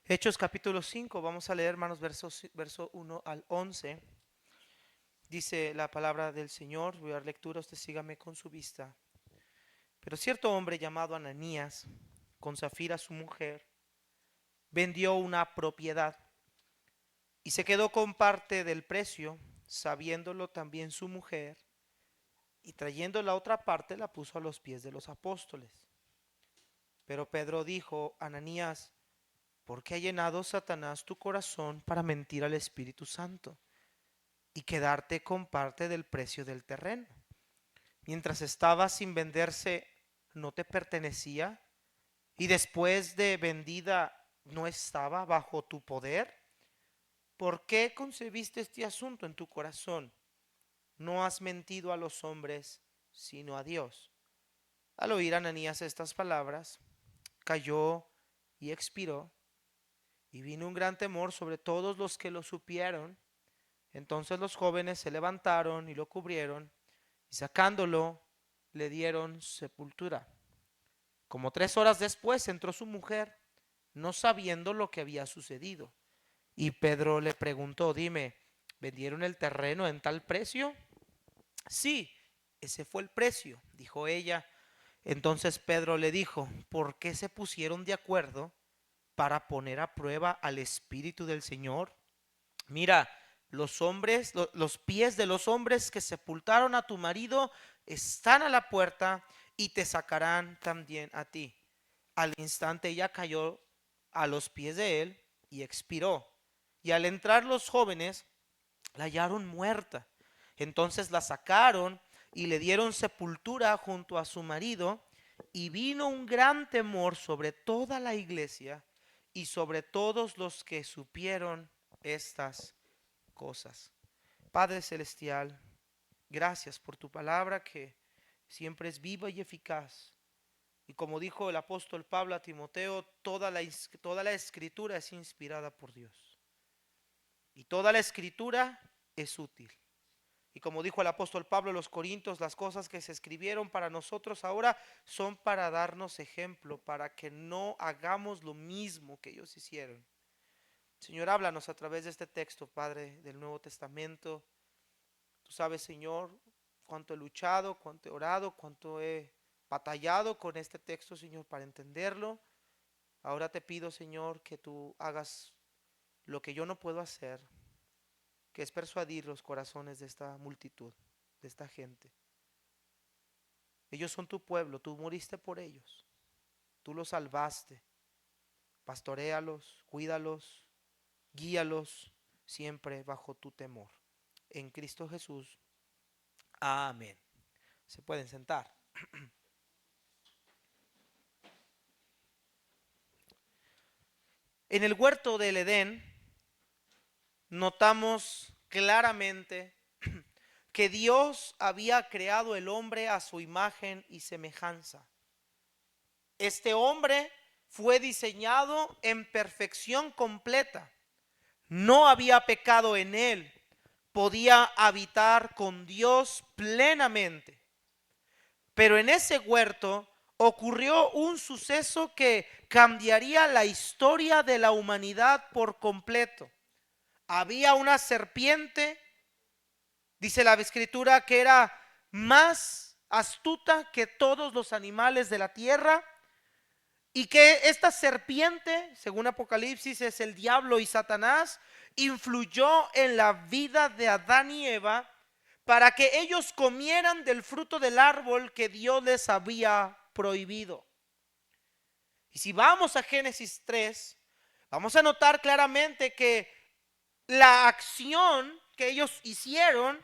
Hechos capítulo 5, vamos a leer, hermanos, verso 1 al 11. Dice la palabra del Señor, voy a dar lectura, usted sígame con su vista. Pero cierto hombre llamado Ananías, con Zafira su mujer, vendió una propiedad y se quedó con parte del precio, sabiéndolo también su mujer, y trayendo la otra parte la puso a los pies de los apóstoles. Pero Pedro dijo: Ananías, ¿por qué ha llenado Satanás tu corazón para mentir al Espíritu Santo y quedarte con parte del precio del terreno? Mientras estaba sin venderse, ¿no te pertenecía? Y después de vendida, ¿no estaba bajo tu poder? ¿Por qué concebiste este asunto en tu corazón? No has mentido a los hombres, sino a Dios. Al oír Ananías estas palabras, cayó y expiró, y vino un gran temor sobre todos los que lo supieron. Entonces los jóvenes se levantaron y lo cubrieron, y sacándolo, le dieron sepultura. Como 3 horas después entró su mujer, no sabiendo lo que había sucedido. Y Pedro le preguntó: dime, ¿vendieron el terreno en tal precio? Sí, ese fue el precio, dijo ella. Entonces Pedro le dijo: ¿por qué se pusieron de acuerdo para poner a prueba al Espíritu del Señor? Mira, los pies de los hombres que sepultaron a tu marido están a la puerta y te sacarán también a ti. Al instante ella cayó a los pies de él y expiró. Y al entrar los jóvenes, la hallaron muerta. Entonces la sacaron y le dieron sepultura junto a su marido, y vino un gran temor sobre toda la iglesia y sobre todos los que supieron estas cosas. Padre Celestial, gracias por tu palabra que siempre es viva y eficaz. Y como dijo el apóstol Pablo a Timoteo, toda la escritura es inspirada por Dios. Y toda la escritura es útil. Y como dijo el apóstol Pablo a los Corintios, las cosas que se escribieron para nosotros ahora son para darnos ejemplo, para que no hagamos lo mismo que ellos hicieron. Señor, háblanos a través de este texto, Padre, del Nuevo Testamento. Tú sabes, Señor, cuánto he luchado, cuánto he orado, cuánto he batallado con este texto, Señor, para entenderlo. Ahora te pido, Señor, que tú hagas lo que yo no puedo hacer, que es persuadir los corazones de esta multitud, de esta gente. Ellos son tu pueblo, tú moriste por ellos, tú los salvaste. Pastoréalos, cuídalos, guíalos siempre bajo tu temor. En Cristo Jesús. Amén. Se pueden sentar. En el huerto del Edén notamos claramente que Dios había creado el hombre a su imagen y semejanza. Este hombre fue diseñado en perfección completa. No había pecado en él. Podía habitar con Dios plenamente. Pero en ese huerto ocurrió un suceso que cambiaría la historia de la humanidad por completo. Había una serpiente, dice la escritura, que era más astuta que todos los animales de la tierra, y que esta serpiente, según Apocalipsis, es el diablo y Satanás, influyó en la vida de Adán y Eva para que ellos comieran del fruto del árbol que Dios les había prohibido. Y si vamos a Génesis 3, vamos a notar claramente que la acción que ellos hicieron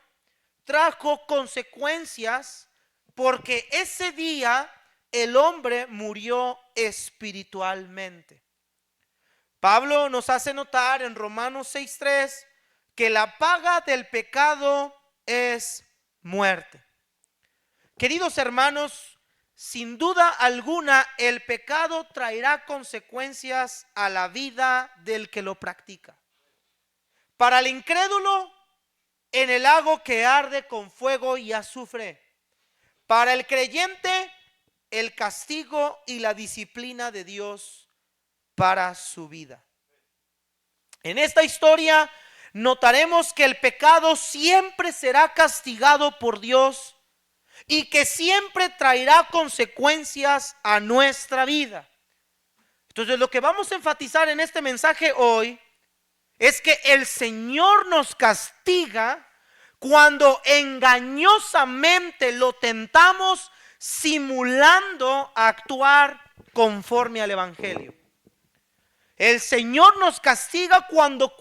trajo consecuencias, porque ese día el hombre murió espiritualmente. Pablo nos hace notar en Romanos 6:3 que la paga del pecado es muerte. Queridos hermanos, sin duda alguna el pecado traerá consecuencias a la vida del que lo practica. Para el incrédulo, en el lago que arde con fuego y azufre. Para el creyente, el castigo y la disciplina de Dios para su vida. En esta historia notaremos que el pecado siempre será castigado por Dios y que siempre traerá consecuencias a nuestra vida. Entonces, lo que vamos a enfatizar en este mensaje hoy es que el Señor nos castiga cuando engañosamente lo tentamos simulando actuar conforme al Evangelio. El Señor nos castiga cuando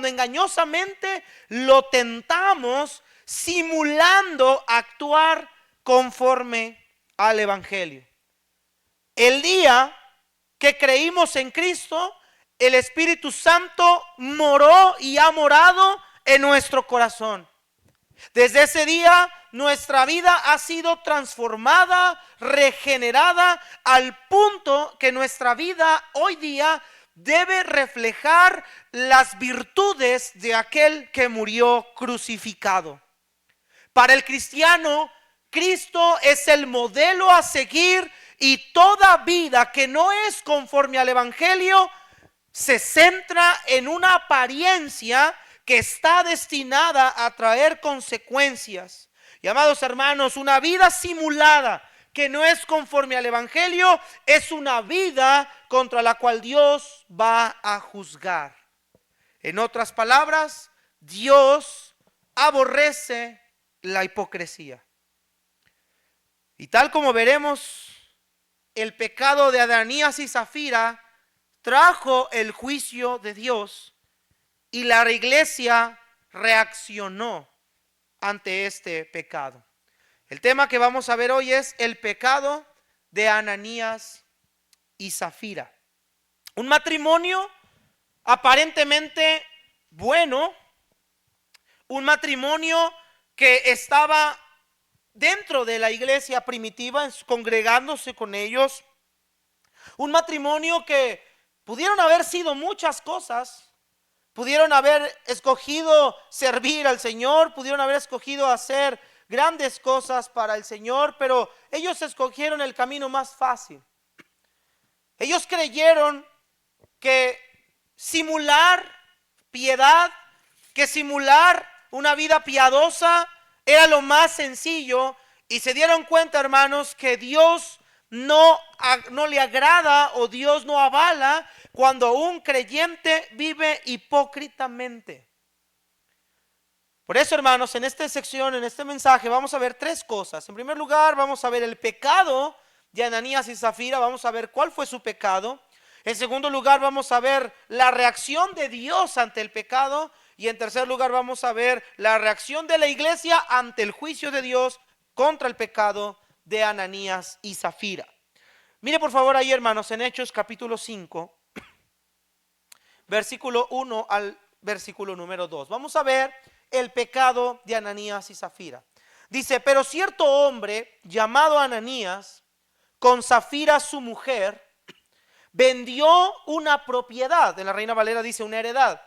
engañosamente lo tentamos simulando actuar conforme al Evangelio. El día que creímos en Cristo, el Espíritu Santo moró y ha morado en nuestro corazón. Desde ese día nuestra vida ha sido transformada, regenerada, al punto que nuestra vida hoy día debe reflejar las virtudes de aquel que murió crucificado. Para el cristiano, Cristo es el modelo a seguir, y toda vida que no es conforme al Evangelio se centra en una apariencia que está destinada a traer consecuencias. Y amados hermanos, una vida simulada que no es conforme al Evangelio es una vida contra la cual Dios va a juzgar. En otras palabras, Dios aborrece la hipocresía. Y tal como veremos, el pecado de Ananías y Zafira trajo el juicio de Dios y la iglesia reaccionó ante este pecado. El tema que vamos a ver hoy es el pecado de Ananías y Zafira. Un matrimonio aparentemente bueno, un matrimonio que estaba dentro de la iglesia primitiva, congregándose con ellos. Un matrimonio que pudieron haber sido muchas cosas. Pudieron haber escogido servir al Señor, pudieron haber escogido hacer grandes cosas para el Señor, pero ellos escogieron el camino más fácil. Ellos creyeron que simular piedad, que simular una vida piadosa era lo más sencillo, y se dieron cuenta, hermanos, que Dios no le agrada, o Dios no avala cuando un creyente vive hipócritamente. Por eso, hermanos, en esta sección, en este mensaje, vamos a ver tres cosas. En primer lugar, vamos a ver el pecado de Ananías y Zafira, vamos a ver cuál fue su pecado. En segundo lugar, vamos a ver la reacción de Dios ante el pecado. Y en tercer lugar, vamos a ver la reacción de la iglesia ante el juicio de Dios contra el pecado de Ananías y Zafira. Mire por favor ahí, hermanos, en Hechos capítulo 5, versículo 1 al versículo número 2. Vamos a ver el pecado de Ananías y Zafira. Dice: pero cierto hombre llamado Ananías, con Zafira su mujer, vendió una propiedad. En la Reina Valera dice una heredad.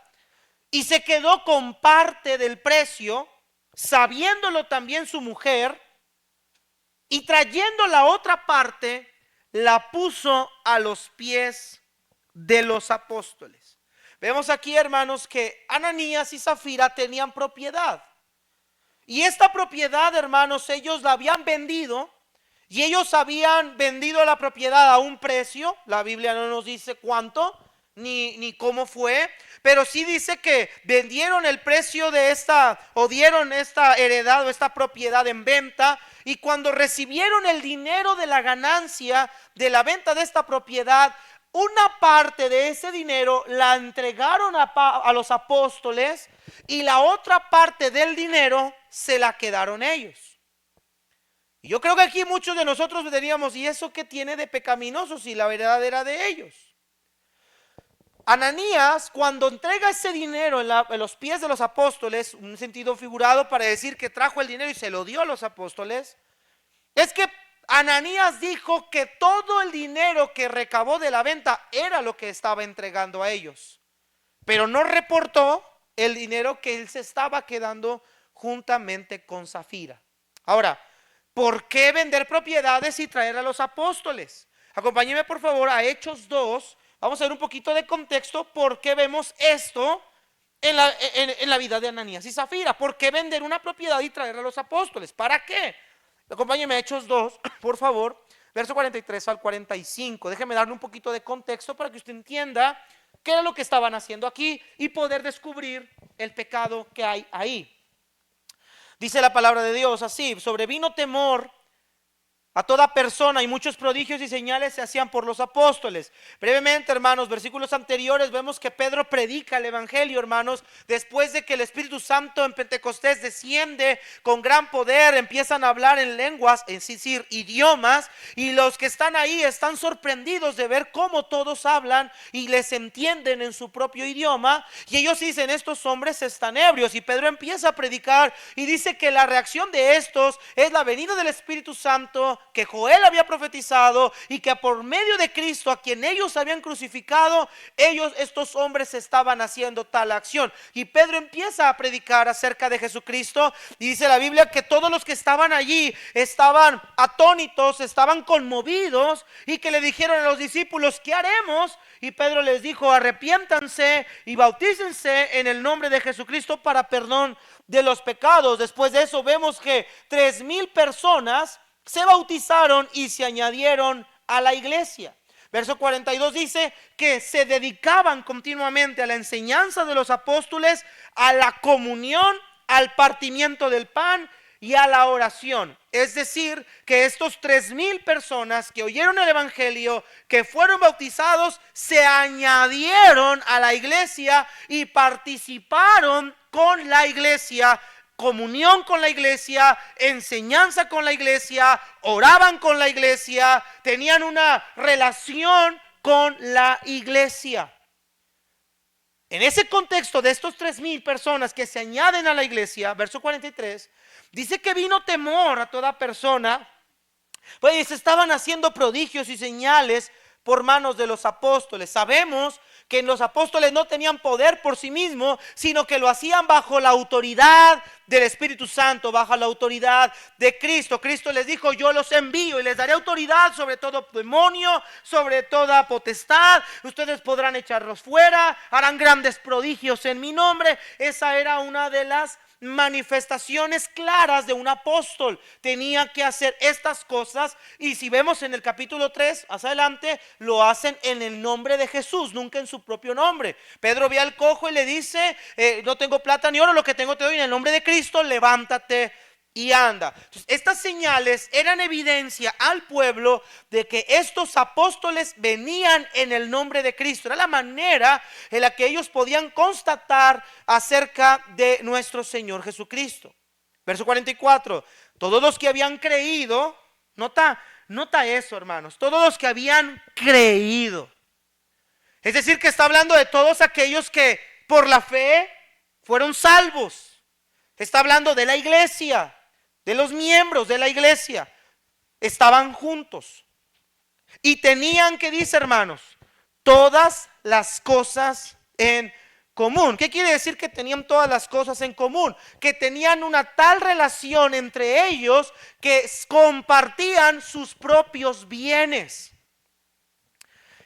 Y se quedó con parte del precio, sabiéndolo también su mujer, y trayendo la otra parte, la puso a los pies de los apóstoles. Vemos aquí, hermanos, que Ananías y Zafira tenían propiedad. Y esta propiedad, hermanos, ellos la habían vendido, y ellos habían vendido la propiedad a un precio. La Biblia no nos dice cuánto, ni cómo fue, pero sí dice que vendieron el precio de esta, o dieron esta heredad o esta propiedad en venta, y cuando recibieron el dinero de la ganancia de la venta de esta propiedad, una parte de ese dinero la entregaron a los apóstoles, y la otra parte del dinero se la quedaron ellos. Y yo creo que aquí muchos de nosotros diríamos: ¿y eso qué tiene de pecaminoso si la heredad era de ellos? Ananías, cuando entrega ese dinero en los pies de los apóstoles, un sentido figurado para decir que trajo el dinero y se lo dio a los apóstoles, es que Ananías dijo que todo el dinero que recabó de la venta era lo que estaba entregando a ellos, pero no reportó el dinero que él se estaba quedando juntamente con Zafira. Ahora, ¿por qué vender propiedades y traer a los apóstoles? Acompáñenme por favor a Hechos 2. Vamos a ver un poquito de contexto por qué vemos esto en la vida de Ananías y Zafira. ¿Por qué vender una propiedad y traerla a los apóstoles? ¿Para qué? Acompáñenme a Hechos 2, por favor, verso 43 al 45. Déjeme darle un poquito de contexto para que usted entienda qué era lo que estaban haciendo aquí y poder descubrir el pecado que hay ahí. Dice la palabra de Dios así: sobrevino temor a toda persona y muchos prodigios y señales se hacían por los apóstoles. Brevemente, hermanos, versículos anteriores vemos que Pedro predica el evangelio, hermanos, después de que el Espíritu Santo en Pentecostés desciende con gran poder. Empiezan a hablar en lenguas, es decir, idiomas, y los que están ahí están sorprendidos de ver cómo todos hablan y les entienden en su propio idioma, y ellos dicen: estos hombres están ebrios. Y Pedro empieza a predicar y dice que la reacción de estos es la venida del Espíritu Santo que Joel había profetizado, y que por medio de Cristo, a quien ellos habían crucificado, estos hombres estaban haciendo tal acción. Y Pedro empieza a predicar acerca de Jesucristo, y dice la Biblia que todos los que estaban allí estaban atónitos, estaban conmovidos, y que le dijeron a los discípulos: ¿qué haremos? Y Pedro les dijo: arrepiéntanse y bautícense en el nombre de Jesucristo para perdón de los pecados. Después de eso vemos que 3,000 personas se bautizaron y se añadieron a la iglesia. Verso 42 dice que se dedicaban continuamente a la enseñanza de los apóstoles, a la comunión, al partimiento del pan y a la oración. Es decir, que estos 3,000 personas que oyeron el evangelio, que fueron bautizados, se añadieron a la iglesia y participaron con la iglesia. Comunión con la iglesia, enseñanza con la iglesia, oraban con la iglesia, tenían una relación con la iglesia. En ese contexto de estos 3,000 personas que se añaden a la iglesia, verso 43, dice que vino temor a toda persona, pues estaban haciendo prodigios y señales por manos de los apóstoles. Sabemos que los apóstoles no tenían poder por sí mismos, sino que lo hacían bajo la autoridad del Espíritu Santo, bajo la autoridad de Cristo. Cristo les dijo: yo los envío y les daré autoridad sobre todo demonio, sobre toda potestad. Ustedes podrán echarlos fuera, harán grandes prodigios en mi nombre. Esa era una de las manifestaciones claras de un apóstol. Tenía que hacer estas cosas, y si vemos en el capítulo 3 más adelante, lo hacen en el nombre de Jesús, nunca en su propio nombre. Pedro ve al cojo y le dice: no tengo plata ni oro, lo que tengo te doy, en el nombre de Cristo, levántate y anda. Entonces, estas señales eran evidencia al pueblo de que estos apóstoles venían en el nombre de Cristo. Era la manera en la que ellos podían constatar acerca de nuestro Señor Jesucristo. Verso 44: todos los que habían creído, nota eso, hermanos, todos los que habían creído. Es decir, que está hablando de todos aquellos que por la fe fueron salvos. Está hablando de la iglesia, de los miembros de la iglesia. Estaban juntos y tenían, ¿qué dice, hermanos? Todas las cosas en común. ¿Qué quiere decir que tenían todas las cosas en común? Que tenían una tal relación entre ellos que compartían sus propios bienes.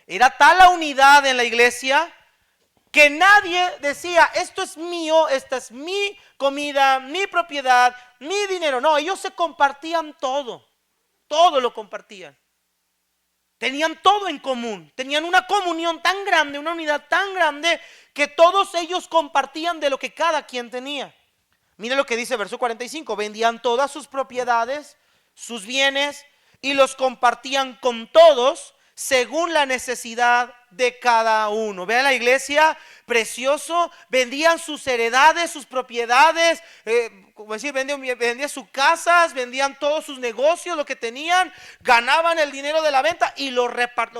Era tal la unidad en la iglesia que nadie decía: esto es mío, esta es mi comida, mi propiedad, mi dinero. No, ellos se compartían todo lo compartían. Tenían todo en común, tenían una comunión tan grande, una unidad tan grande, que todos ellos compartían de lo que cada quien tenía. Mire lo que dice verso 45: vendían todas sus propiedades, sus bienes, y los compartían con todos según la necesidad de cada uno. Vean la iglesia, precioso. Vendían sus heredades, sus propiedades, como decir, vendían sus casas, vendían todos sus negocios, lo que tenían, ganaban el dinero de la venta y lo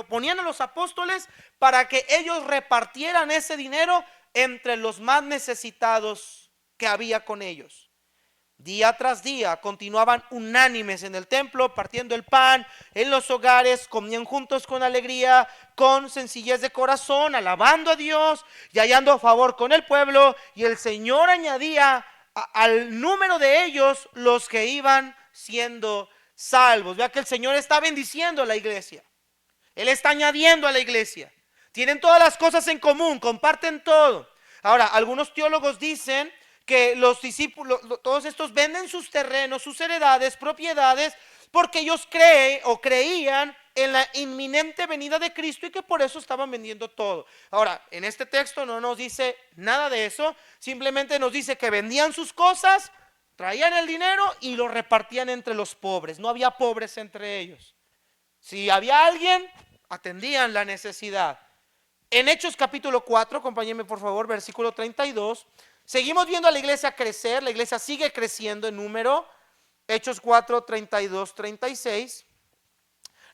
ponían a los apóstoles para que ellos repartieran ese dinero entre los más necesitados que había con ellos. Día tras día continuaban unánimes en el templo, partiendo el pan en los hogares, comían juntos con alegría, con sencillez de corazón, alabando a Dios y hallando favor con el pueblo. Y el Señor añadía al número de ellos los que iban siendo salvos. Vea que el Señor está bendiciendo a la iglesia. Él está añadiendo a la iglesia. Tienen todas las cosas en común, comparten todo. Ahora, algunos teólogos dicen que los discípulos, todos estos venden sus terrenos, sus heredades, propiedades, porque ellos creen o creían en la inminente venida de Cristo y que por eso estaban vendiendo todo. Ahora, en este texto no nos dice nada de eso, simplemente nos dice que vendían sus cosas, traían el dinero y lo repartían entre los pobres. No había pobres entre ellos. Si había alguien, atendían la necesidad. En Hechos capítulo 4, acompáñenme por favor, versículo 32, seguimos viendo a la iglesia crecer, la iglesia sigue creciendo en número. Hechos 4, 32, 36,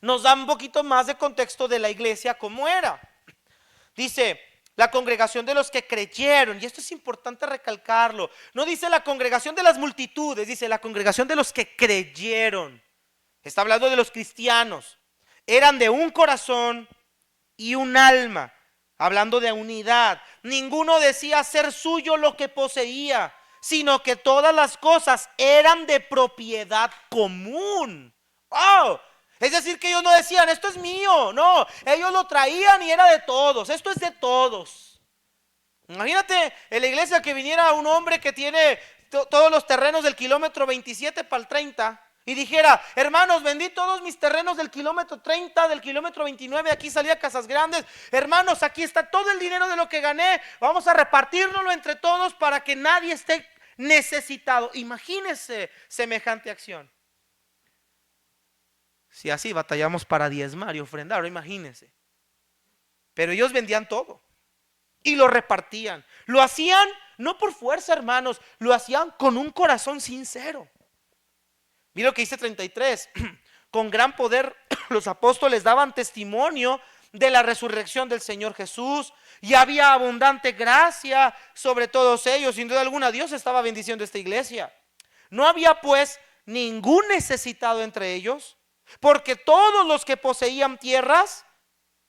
nos da un poquito más de contexto de la iglesia, cómo era. Dice, la congregación de los que creyeron, y esto es importante recalcarlo, no dice la congregación de las multitudes, dice la congregación de los que creyeron. Está hablando de los cristianos, eran de un corazón y un alma, hablando de unidad. Ninguno decía ser suyo lo que poseía, sino que todas las cosas eran de propiedad común. ¡Oh! Es decir, que ellos no decían, esto es mío. No, ellos lo traían y era de todos. Esto es de todos. Imagínate en la iglesia que viniera un hombre que tiene todos los terrenos del kilómetro 27 para el 30 y dijera, hermanos, vendí todos mis terrenos del kilómetro 30, del kilómetro 29, aquí salía Casas Grandes. Hermanos, aquí está todo el dinero de lo que gané, vamos a repartirnoslo entre todos para que nadie esté necesitado. Imagínense semejante acción. Si así batallamos para diezmar y ofrendar, imagínense. Pero ellos vendían todo y lo repartían. Lo hacían no por fuerza, hermanos, lo hacían con un corazón sincero. Mira lo que dice 33. Con gran poder los apóstoles daban testimonio de la resurrección del Señor Jesús, y había abundante gracia sobre todos ellos. Sin duda alguna, Dios estaba bendiciendo esta iglesia. No había pues ningún necesitado entre ellos, porque todos los que poseían tierras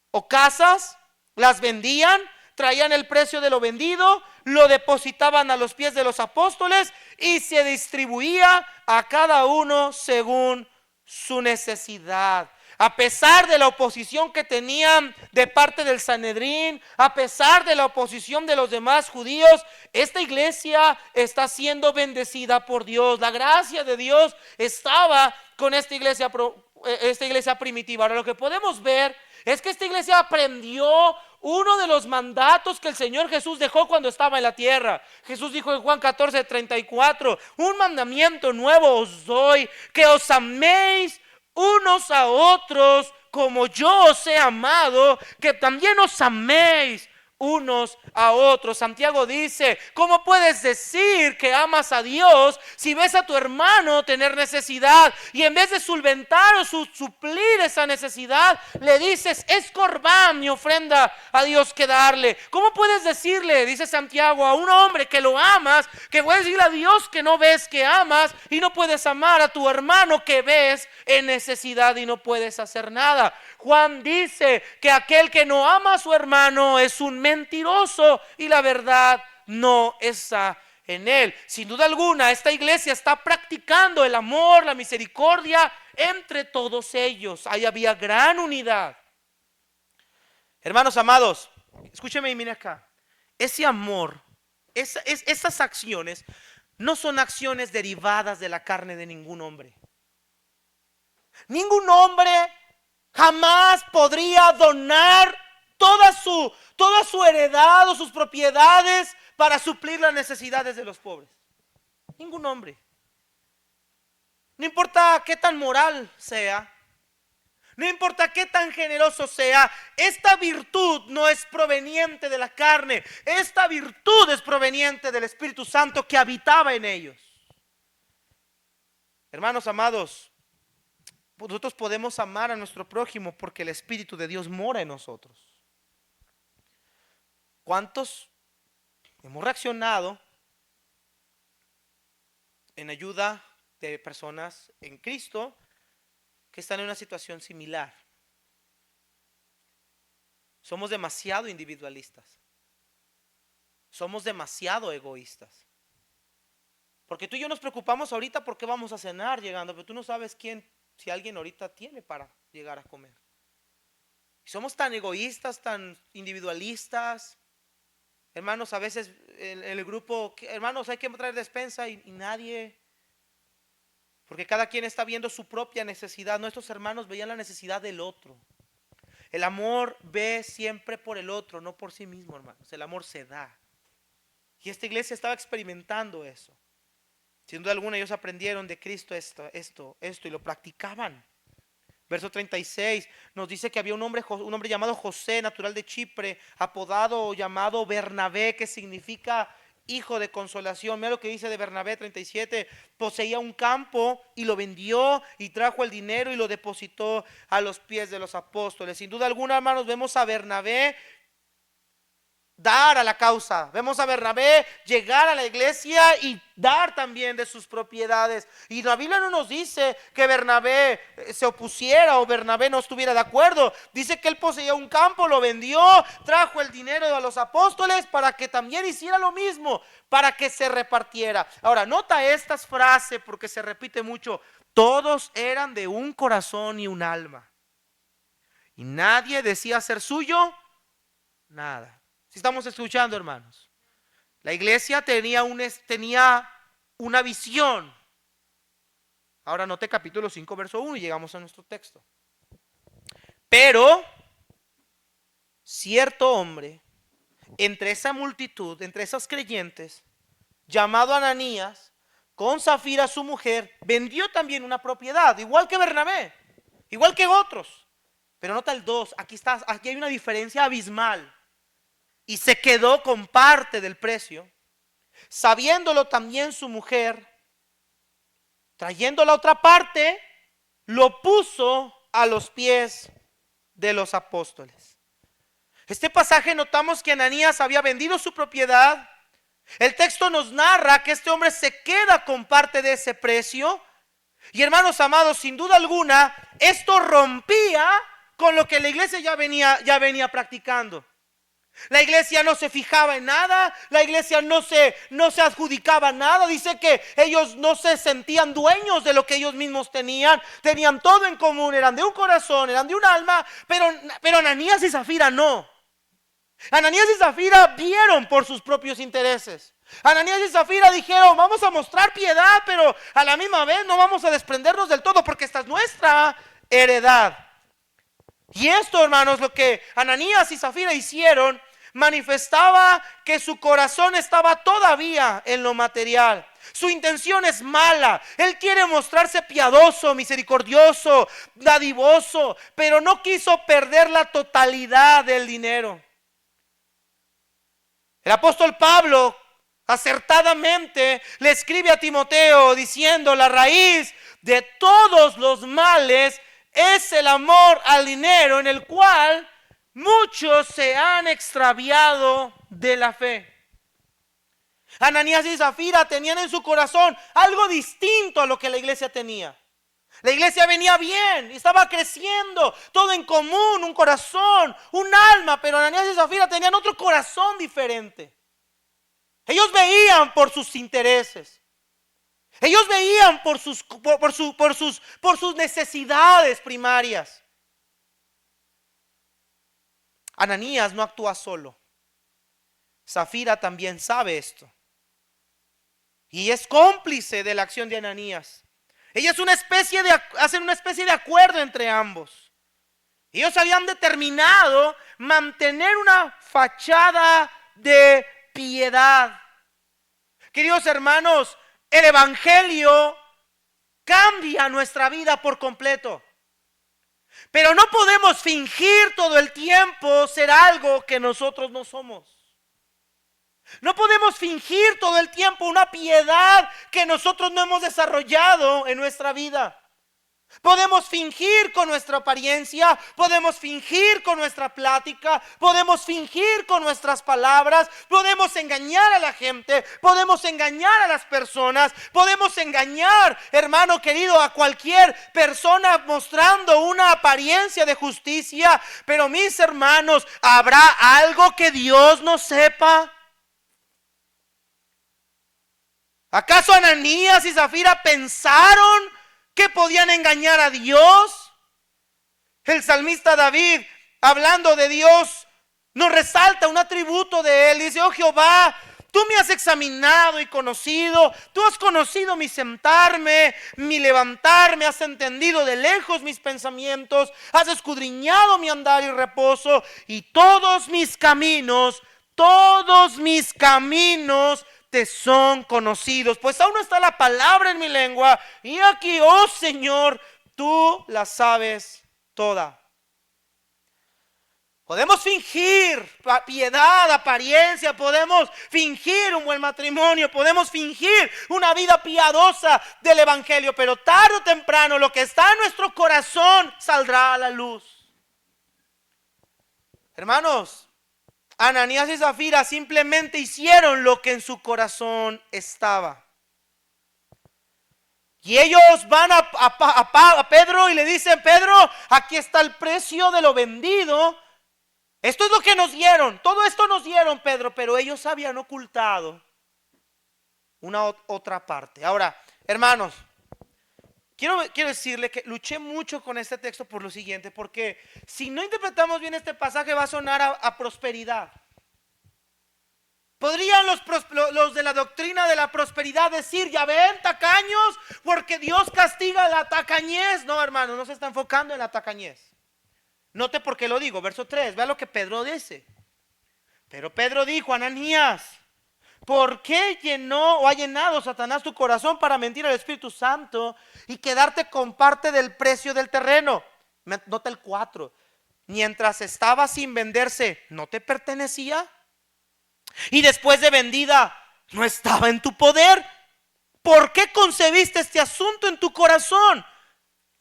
o casas las vendían, traían el precio de lo vendido, lo depositaban a los pies de los apóstoles y se distribuía a cada uno según su necesidad. A pesar de la oposición que tenían de parte del Sanedrín, a pesar de la oposición de los demás judíos, esta iglesia está siendo bendecida por Dios. La gracia de Dios estaba con esta iglesia primitiva. Ahora, lo que podemos ver es que esta iglesia aprendió uno de los mandatos que el Señor Jesús dejó cuando estaba en la tierra. Jesús dijo en Juan 14, 34, un mandamiento nuevo os doy, que os améis unos a otros como yo os he amado, que también os améis unos a otros. Santiago dice, ¿cómo puedes decir que amas a Dios si ves a tu hermano tener necesidad y en vez de solventar o suplir esa necesidad le dices, es corbán, mi ofrenda a Dios que darle? ¿Cómo puedes decirle, dice Santiago, a un hombre que lo amas, que puedes decirle a Dios que no ves que amas y no puedes amar a tu hermano que ves en necesidad y no puedes hacer nada? Juan dice que aquel que no ama a su hermano es un mentiroso y la verdad no está en él. Sin duda alguna, esta iglesia está practicando el amor, la misericordia entre todos ellos. Ahí había gran unidad. Hermanos amados, escúcheme y miren acá. Ese amor, esas acciones no son acciones derivadas de la carne de ningún hombre. Ningún hombre jamás podría donar toda su heredad o sus propiedades para suplir las necesidades de los pobres. Ningún hombre. No importa qué tan moral sea, no importa qué tan generoso sea, esta virtud no es proveniente de la carne. Esta virtud es proveniente del Espíritu Santo que habitaba en ellos. Hermanos amados, nosotros podemos amar a nuestro prójimo porque el Espíritu de Dios mora en nosotros. ¿Cuántos hemos reaccionado en ayuda de personas en Cristo que están en una situación similar? Somos demasiado individualistas. Somos demasiado egoístas. Porque tú y yo nos preocupamos ahorita por qué vamos a cenar llegando, pero tú no sabes si alguien ahorita tiene para llegar a comer. Somos tan egoístas, tan individualistas. Hermanos, a veces en el grupo, hermanos, hay que traer despensa y nadie, porque cada quien está viendo su propia necesidad. Nuestros hermanos veían la necesidad del otro. El amor ve siempre por el otro, no por sí mismo, hermanos. El amor se da. Y esta iglesia estaba experimentando eso. Sin duda alguna ellos aprendieron de Cristo esto y lo practicaban. Verso 36 nos dice que había un hombre llamado José, natural de Chipre, apodado o llamado Bernabé, que significa hijo de consolación. Mira lo que dice de Bernabé 37. Poseía un campo y lo vendió y trajo el dinero y lo depositó a los pies de los apóstoles. Sin duda alguna, hermanos, vemos a Bernabé dar a la causa. Vemos a Bernabé llegar a la iglesia y dar también de sus propiedades. Y la Biblia no nos dice que Bernabé se opusiera o Bernabé no estuviera de acuerdo. Dice que él poseía un campo, lo vendió, trajo el dinero a los apóstoles para que también hiciera lo mismo, para que se repartiera. Ahora, nota estas frases porque se repite mucho. Todos eran de un corazón y un alma. Y nadie decía ser suyo nada. Si estamos escuchando, hermanos, la iglesia tenía una visión. Ahora note capítulo 5, verso 1 y llegamos a nuestro texto. Pero cierto hombre, entre esa multitud, entre esos creyentes, llamado Ananías, con Zafira su mujer, vendió también una propiedad, igual que Bernabé, igual que otros. Pero nota el 2, aquí hay una diferencia abismal. Y se quedó con parte del precio, sabiéndolo también su mujer, trayendo la otra parte, lo puso a los pies de los apóstoles. Este pasaje notamos que Ananías había vendido su propiedad. El texto nos narra que este hombre se queda con parte de ese precio. Y hermanos amados, sin duda alguna, esto rompía con lo que la iglesia ya venía practicando. La iglesia no se fijaba en nada, la iglesia no se adjudicaba nada. Dice que ellos no se sentían dueños de lo que ellos mismos tenían todo en común, eran de un corazón, eran de un alma, pero Ananías y Zafira no. Ananías y Zafira vieron por sus propios intereses. Ananías y Zafira dijeron: vamos a mostrar piedad, pero a la misma vez no vamos a desprendernos del todo, porque esta es nuestra heredad. Y esto, hermanos, lo que Ananías y Zafira hicieron, manifestaba que su corazón estaba todavía en lo material. Su intención es mala. Él quiere mostrarse piadoso, misericordioso, dadivoso, pero no quiso perder la totalidad del dinero. El apóstol Pablo acertadamente le escribe a Timoteo diciendo: la raíz de todos los males es el amor al dinero, en el cual muchos se han extraviado de la fe. Ananías y Zafira tenían en su corazón algo distinto a lo que la iglesia tenía. La iglesia venía bien, estaba creciendo, todo en común, un corazón, un alma, pero Ananías y Zafira tenían otro corazón diferente. Ellos veían por sus intereses. Ellos veían por sus necesidades primarias. Ananías no actúa solo. Zafira también sabe esto. Y es cómplice de la acción de Ananías. Ella hacen una especie de acuerdo entre ambos. Ellos habían determinado mantener una fachada de piedad. Queridos hermanos, el evangelio cambia nuestra vida por completo. Pero no podemos fingir todo el tiempo ser algo que nosotros no somos. No podemos fingir todo el tiempo una piedad que nosotros no hemos desarrollado en nuestra vida. Podemos fingir con nuestra apariencia, podemos fingir con nuestra plática, podemos fingir con nuestras palabras, podemos engañar a la gente, podemos engañar a las personas, podemos engañar, hermano querido, a cualquier persona mostrando una apariencia de justicia. Pero mis hermanos, ¿habrá algo que Dios no sepa? ¿Acaso Ananías y Zafira pensaron que podían engañar a Dios? El salmista David hablando de Dios, nos resalta un atributo de Él. Dice: oh Jehová, tú me has examinado y conocido, tú has conocido mi sentarme, mi levantarme, has entendido de lejos mis pensamientos, has escudriñado mi andar y reposo, y todos mis caminos te son conocidos. Pues aún no está la palabra en mi lengua, y aquí, oh Señor, tú la sabes toda. Podemos fingir piedad, apariencia, podemos fingir un buen matrimonio, podemos fingir una vida piadosa del evangelio, pero tarde o temprano lo que está en nuestro corazón saldrá a la luz. Hermanos, Ananías y Zafira simplemente hicieron lo que en su corazón estaba. Y ellos van a Pedro y le dicen: Pedro, aquí está el precio de lo vendido. Esto es lo que nos dieron, todo esto nos dieron, Pedro, pero ellos habían ocultado una otra parte. Ahora, hermanos, quiero decirle que luché mucho con este texto por lo siguiente, porque si no interpretamos bien este pasaje va a sonar a prosperidad. Podrían los de la doctrina de la prosperidad decir: ya ven, tacaños, porque Dios castiga la tacañez. No, hermanos, no se está enfocando en la tacañez. Note por qué lo digo, verso 3, vea lo que Pedro dice. Pero Pedro dijo: Ananías, ¿por qué ha llenado Satanás tu corazón para mentir al Espíritu Santo y quedarte con parte del precio del terreno? Nota el 4. Mientras estaba sin venderse, ¿no te pertenecía? Y después de vendida, ¿no estaba en tu poder? ¿Por qué concebiste este asunto en tu corazón?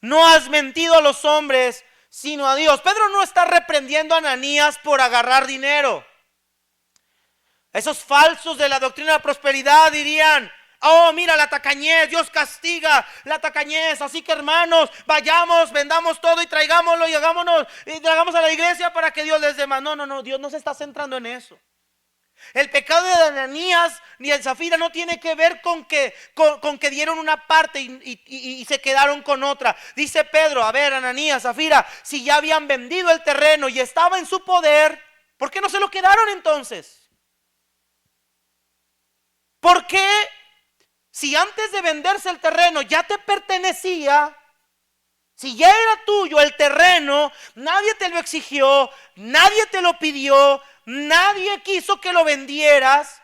No has mentido a los hombres, sino a Dios. Pedro no está reprendiendo a Ananías por agarrar dinero. Esos falsos de la doctrina de la prosperidad dirían: oh, mira la tacañez, Dios castiga la tacañez, así que hermanos, vayamos, vendamos todo y traigámoslo y traigamos a la iglesia para que Dios les dé más. No, Dios no se está centrando en eso. El pecado de Ananías ni el Zafira no tiene que ver con que dieron una parte y se quedaron con otra. Dice Pedro: a ver, Ananías, Zafira, si ya habían vendido el terreno y estaba en su poder, ¿por qué no se lo quedaron entonces? ¿Por qué, si antes de venderse el terreno ya te pertenecía, si ya era tuyo el terreno, nadie te lo exigió, nadie te lo pidió, nadie quiso que lo vendieras?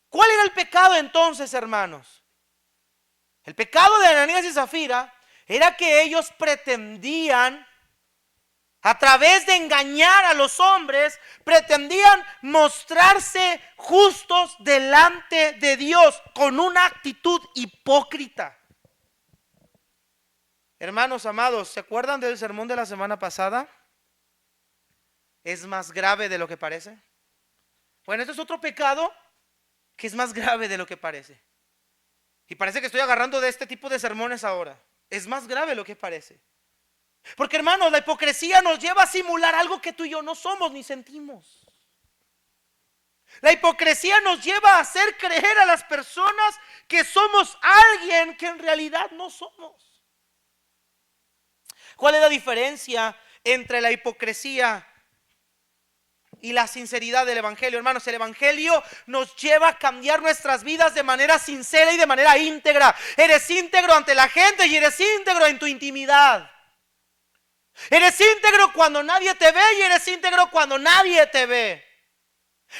¿Cuál era el pecado entonces, hermanos? El pecado de Ananías y Zafira era que ellos pretendían, a través de engañar a los hombres, pretendían mostrarse justos delante de Dios con una actitud hipócrita. Hermanos amados, ¿se acuerdan del sermón de la semana pasada? ¿Es más grave de lo que parece? Bueno, esto es otro pecado que es más grave de lo que parece. Y parece que estoy agarrando de este tipo de sermones ahora. Es más grave de lo que parece. Porque, hermanos, la hipocresía nos lleva a simular algo que tú y yo no somos ni sentimos. La hipocresía nos lleva a hacer creer a las personas que somos alguien que en realidad no somos. ¿Cuál es la diferencia entre la hipocresía y la sinceridad del evangelio? Hermanos, el evangelio nos lleva a cambiar nuestras vidas de manera sincera y de manera íntegra. Eres íntegro ante la gente y eres íntegro en tu intimidad. Eres íntegro cuando nadie te ve y eres íntegro cuando nadie te ve.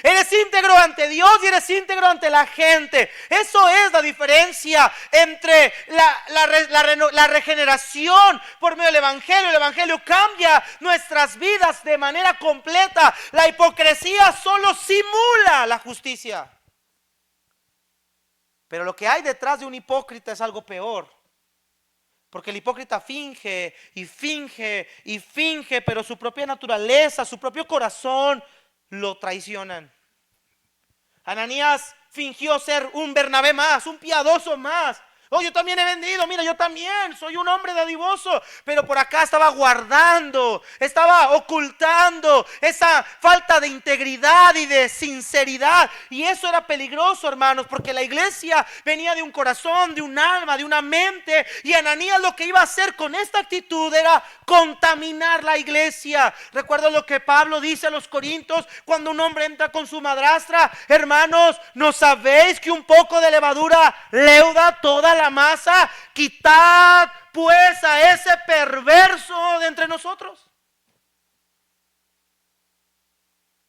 Eres íntegro ante Dios y eres íntegro ante la gente. Eso es la diferencia entre la regeneración por medio del evangelio. El evangelio cambia nuestras vidas de manera completa. La hipocresía solo simula la justicia. Pero lo que hay detrás de un hipócrita es algo peor. Porque el hipócrita finge y finge y finge, pero su propia naturaleza, su propio corazón lo traicionan. Ananías fingió ser un Bernabé más, un piadoso más, Oh, yo también he vendido, mira, yo también soy un hombre dadivoso, pero por acá estaba guardando, estaba ocultando esa falta de integridad y de sinceridad. Y eso era peligroso, hermanos, porque la iglesia venía de un corazón, de un alma, de una mente. Y Ananías lo que iba a hacer con esta actitud era contaminar la iglesia. Recuerdo lo que Pablo dice a los Corintios cuando un hombre entra con su madrastra: hermanos, ¿no sabéis que un poco de levadura leuda toda la masa? Quitad pues a ese perverso de entre nosotros.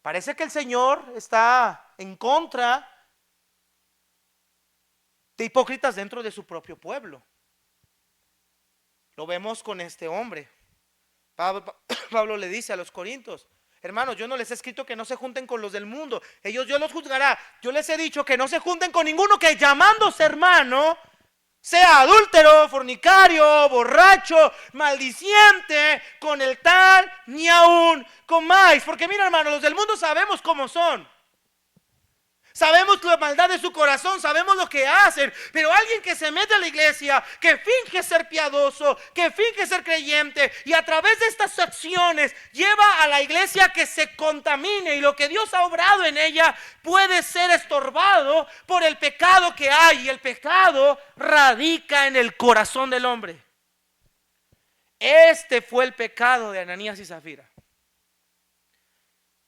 Parece que el Señor está en contra de hipócritas dentro de su propio pueblo. Lo vemos con este hombre. Pablo le dice a los corintios: hermanos, yo no les he escrito que no se junten con los del mundo, ellos Dios los juzgará. Yo les he dicho que no se junten con ninguno que llamándose hermano sea adúltero, fornicario, borracho, maldiciente, con el tal ni aún comáis. Porque mira, hermano, los del mundo sabemos cómo son. Sabemos la maldad de su corazón, sabemos lo que hacen. Pero alguien que se mete a la iglesia, que finge ser piadoso, que finge ser creyente, y a través de estas acciones lleva a la iglesia que se contamine, y lo que Dios ha obrado en ella puede ser estorbado por el pecado que hay. Y el pecado radica en el corazón del hombre. Este fue el pecado de Ananías y Zafira.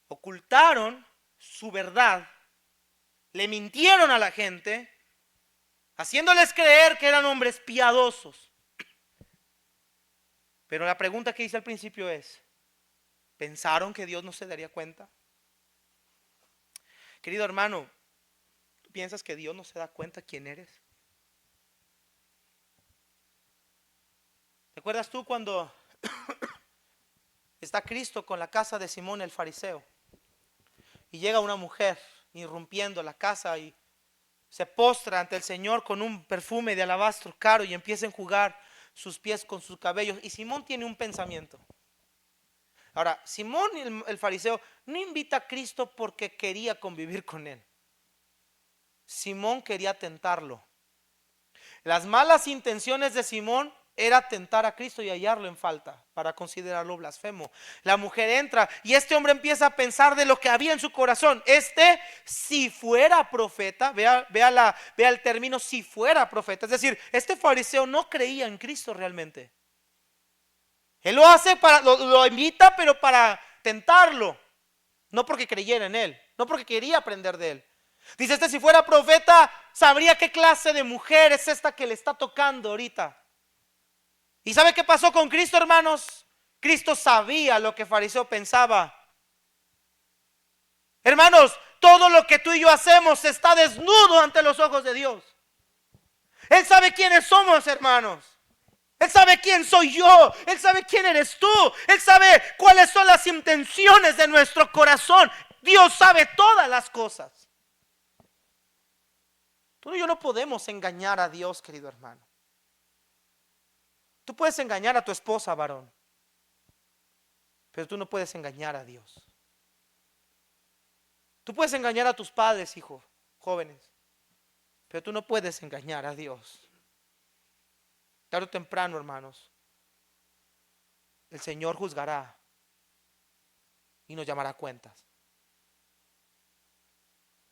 Ocultaron su verdad, le mintieron a la gente, haciéndoles creer que eran hombres piadosos. Pero la pregunta que hice al principio es: ¿pensaron que Dios no se daría cuenta? Querido hermano, ¿tú piensas que Dios no se da cuenta quién eres? ¿Te acuerdas tú cuando está Cristo con la casa de Simón el fariseo y llega una mujer irrumpiendo la casa y se postra ante el Señor con un perfume de alabastro caro y empieza a enjugar sus pies con sus cabellos? Y Simón tiene un pensamiento. Ahora, Simón el fariseo no invita a Cristo porque quería convivir con él. Simón quería tentarlo. Las malas intenciones de Simón era tentar a Cristo y hallarlo en falta para considerarlo blasfemo. La mujer entra y este hombre empieza a pensar de lo que había en su corazón. Si fuera profeta, vea el término, si fuera profeta. Es decir, este fariseo no creía en Cristo realmente. Él lo hace lo invita, pero para tentarlo, no porque creyera en él, no porque quería aprender de él. Dice: si fuera profeta, sabría qué clase de mujer es esta que le está tocando ahorita. ¿Y sabe qué pasó con Cristo, hermanos? Cristo sabía lo que el fariseo pensaba. Hermanos, todo lo que tú y yo hacemos está desnudo ante los ojos de Dios. Él sabe quiénes somos, hermanos. Él sabe quién soy yo. Él sabe quién eres tú. Él sabe cuáles son las intenciones de nuestro corazón. Dios sabe todas las cosas. Tú y yo no podemos engañar a Dios, querido hermano. Tú puedes engañar a tu esposa, varón, pero tú no puedes engañar a Dios. Tú puedes engañar a tus padres, hijos, jóvenes, pero tú no puedes engañar a Dios. Tarde o temprano, hermanos, el Señor juzgará y nos llamará cuentas.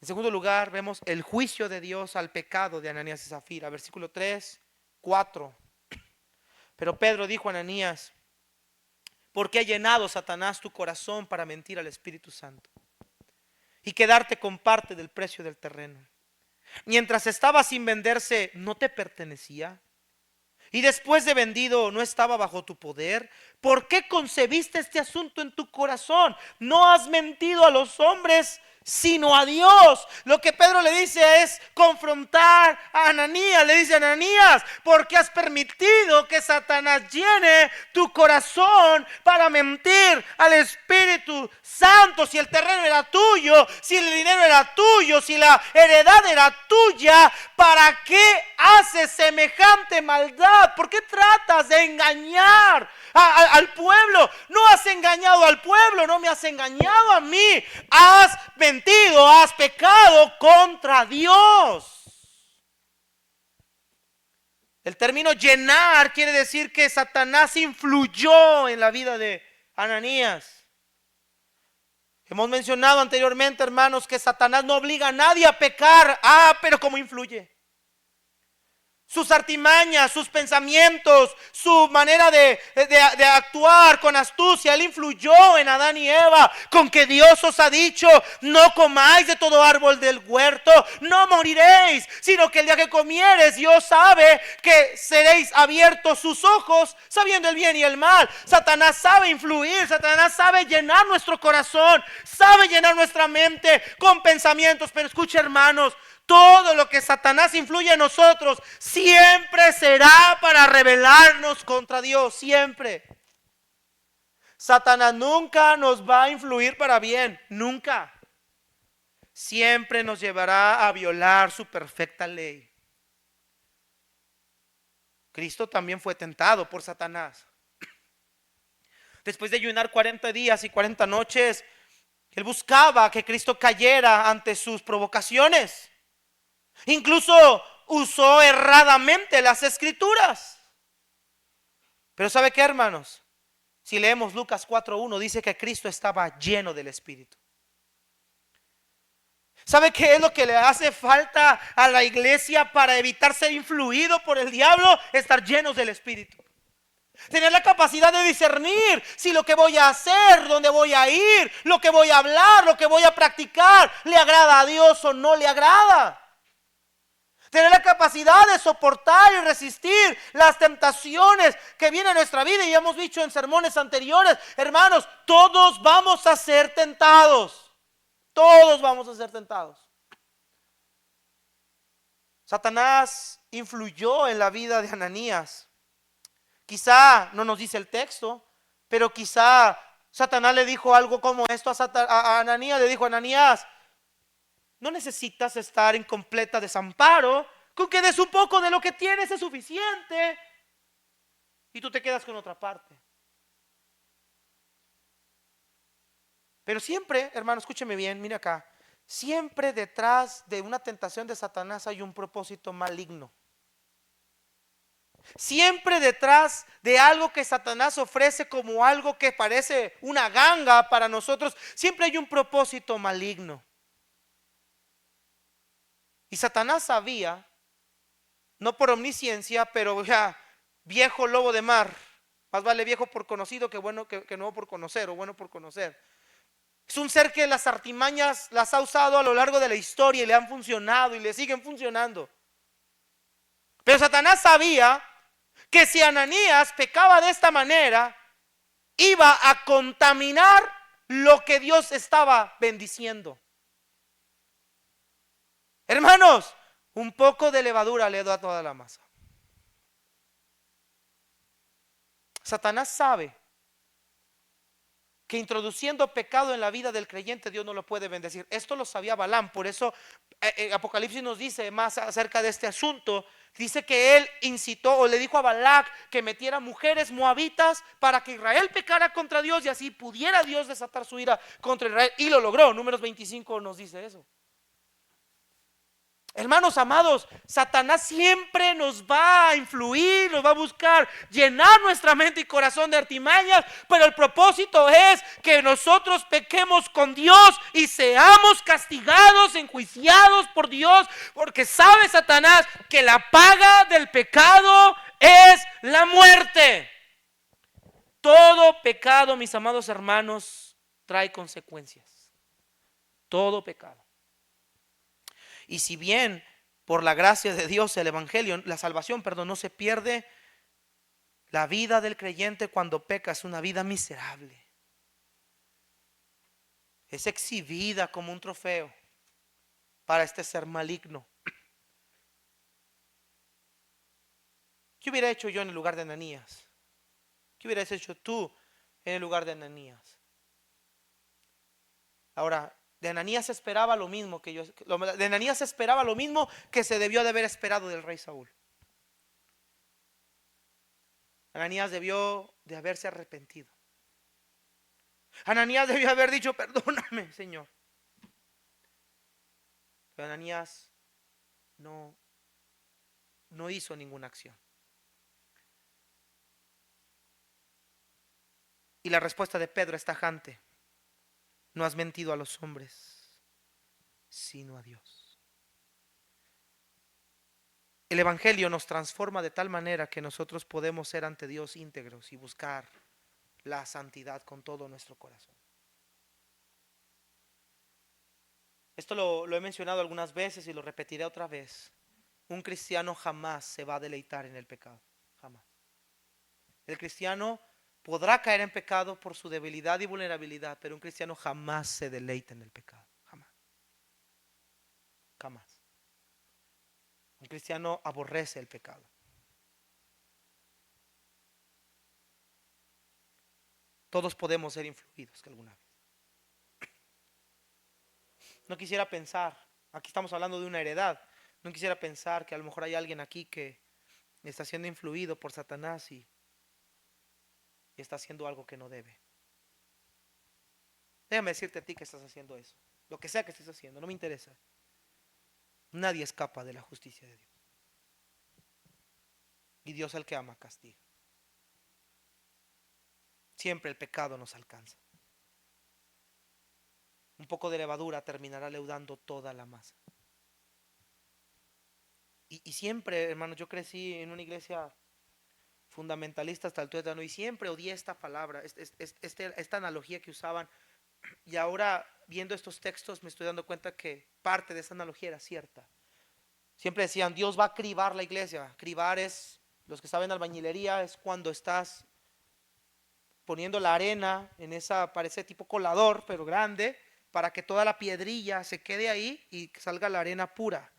En segundo lugar, vemos el juicio de Dios al pecado de Ananías y Zafira. Versículo 3, 4. Pero Pedro dijo a Ananías: ¿por qué ha llenado Satanás tu corazón para mentir al Espíritu Santo y quedarte con parte del precio del terreno? Mientras estaba sin venderse, ¿no te pertenecía? Y después de vendido, ¿no estaba bajo tu poder? ¿Por qué concebiste este asunto en tu corazón? No has mentido a los hombres, sino a Dios. Lo que Pedro le dice es confrontar a Ananías. Le dice: Ananías, ¿por qué has permitido que Satanás llene tu corazón para mentir al Espíritu Santo? Si el terreno era tuyo, si el dinero era tuyo, si la heredad era tuya, ¿para qué haces semejante maldad? ¿Por qué tratas de engañar al pueblo? No has engañado al pueblo, no me has engañado a mí. Has mentido, has pecado contra Dios. El término llenar quiere decir que Satanás influyó en la vida de Ananías. Hemos mencionado anteriormente, hermanos, que Satanás no obliga a nadie a pecar. Pero ¿cómo influye? Sus artimañas, sus pensamientos, su manera de actuar con astucia. Él influyó en Adán y Eva con que Dios os ha dicho: no comáis de todo árbol del huerto, no moriréis, sino que el día que comieres, Dios sabe que seréis abiertos sus ojos, sabiendo el bien y el mal. Satanás sabe influir, Satanás sabe llenar nuestro corazón, sabe llenar nuestra mente con pensamientos. Pero escucha, hermanos, todo lo que Satanás influye en nosotros siempre será para rebelarnos contra Dios, siempre. Satanás nunca nos va a influir para bien, nunca. Siempre nos llevará a violar su perfecta ley. Cristo también fue tentado por Satanás. Después de ayunar 40 días y 40 noches, él buscaba que Cristo cayera ante sus provocaciones. Incluso usó erradamente las escrituras. Pero ¿sabe qué, hermanos? Si leemos Lucas 4:1, dice que Cristo estaba lleno del Espíritu. ¿Sabe qué es lo que le hace falta a la iglesia para evitar ser influido por el diablo? Estar llenos del Espíritu. Tener la capacidad de discernir si lo que voy a hacer, dónde voy a ir, lo que voy a hablar, lo que voy a practicar, le agrada a Dios o no le agrada. Tener la capacidad de soportar y resistir las tentaciones que vienen a nuestra vida. Y hemos dicho en sermones anteriores, hermanos, todos vamos a ser tentados. Todos vamos a ser tentados. Satanás influyó en la vida de Ananías. Quizá no nos dice el texto, pero quizá Satanás le dijo algo como esto a Ananías. Le dijo: Ananías, no necesitas estar en completa desamparo. Con que des un poco de lo que tienes es suficiente. Y tú te quedas con otra parte. Pero siempre, hermano, escúcheme bien, mira acá. Siempre detrás de una tentación de Satanás hay un propósito maligno. Siempre detrás de algo que Satanás ofrece como algo que parece una ganga para nosotros, siempre hay un propósito maligno. Y Satanás sabía, no por omnisciencia, pero ya, viejo lobo de mar, más vale viejo por conocido que bueno que nuevo por conocer, o bueno por conocer. Es un ser que las artimañas las ha usado a lo largo de la historia y le han funcionado y le siguen funcionando. Pero Satanás sabía que si Ananías pecaba de esta manera, iba a contaminar lo que Dios estaba bendiciendo. Hermanos, un poco de levadura le da a toda la masa. Satanás sabe que introduciendo pecado en la vida del creyente, Dios no lo puede bendecir. Esto lo sabía Balaam. Por eso Apocalipsis nos dice más acerca de este asunto. Dice que él incitó o le dijo a Balac que metiera mujeres moabitas para que Israel pecara contra Dios y así pudiera Dios desatar su ira contra Israel. Y lo logró. Números 25 nos dice eso. Hermanos amados, Satanás siempre nos va a influir, nos va a buscar llenar nuestra mente y corazón de artimañas, pero el propósito es que nosotros pequemos con Dios y seamos castigados, enjuiciados por Dios, porque sabe Satanás que la paga del pecado es la muerte. Todo pecado, mis amados hermanos, trae consecuencias. Todo pecado. Y si bien por la gracia de Dios el evangelio, la salvación, no se pierde, la vida del creyente cuando peca es una vida miserable. Es exhibida como un trofeo para este ser maligno. ¿Qué hubiera hecho yo en el lugar de Ananías? ¿Qué hubieras hecho tú en el lugar de Ananías? Ahora, de Ananías esperaba lo mismo de Ananías esperaba lo mismo que se debió de haber esperado del rey Saúl. Ananías debió de haberse arrepentido. Ananías debió haber dicho: perdóname, Señor. Pero Ananías no hizo ninguna acción. Y la respuesta de Pedro es tajante: no has mentido a los hombres, sino a Dios. El Evangelio nos transforma de tal manera que nosotros podemos ser ante Dios íntegros y buscar la santidad con todo nuestro corazón. Esto lo he mencionado algunas veces y lo repetiré otra vez. Un cristiano jamás se va a deleitar en el pecado, jamás. El cristiano podrá caer en pecado por su debilidad y vulnerabilidad, pero un cristiano jamás se deleita en el pecado, jamás, jamás. Un cristiano aborrece el pecado. Todos podemos ser influidos que alguna vez. No quisiera pensar, aquí estamos hablando de una heredad, no quisiera pensar que a lo mejor hay alguien aquí que está siendo influido por Satanás y está haciendo algo que no debe. Déjame decirte a ti que estás haciendo eso. Lo que sea que estés haciendo, no me interesa. Nadie escapa de la justicia de Dios. Y Dios, el que ama, castiga. Siempre el pecado nos alcanza. Un poco de levadura terminará leudando toda la masa. Y siempre, hermano, yo crecí en una iglesia fundamentalista hasta el tuétano y siempre odié esta palabra, esta analogía que usaban. Y ahora, viendo estos textos, me estoy dando cuenta que parte de esa analogía era cierta. Siempre decían, Dios va a cribar la iglesia. Cribar es, los que saben albañilería, es cuando estás poniendo la arena en esa, parece tipo colador, pero grande, para que toda la piedrilla se quede ahí y salga la arena pura.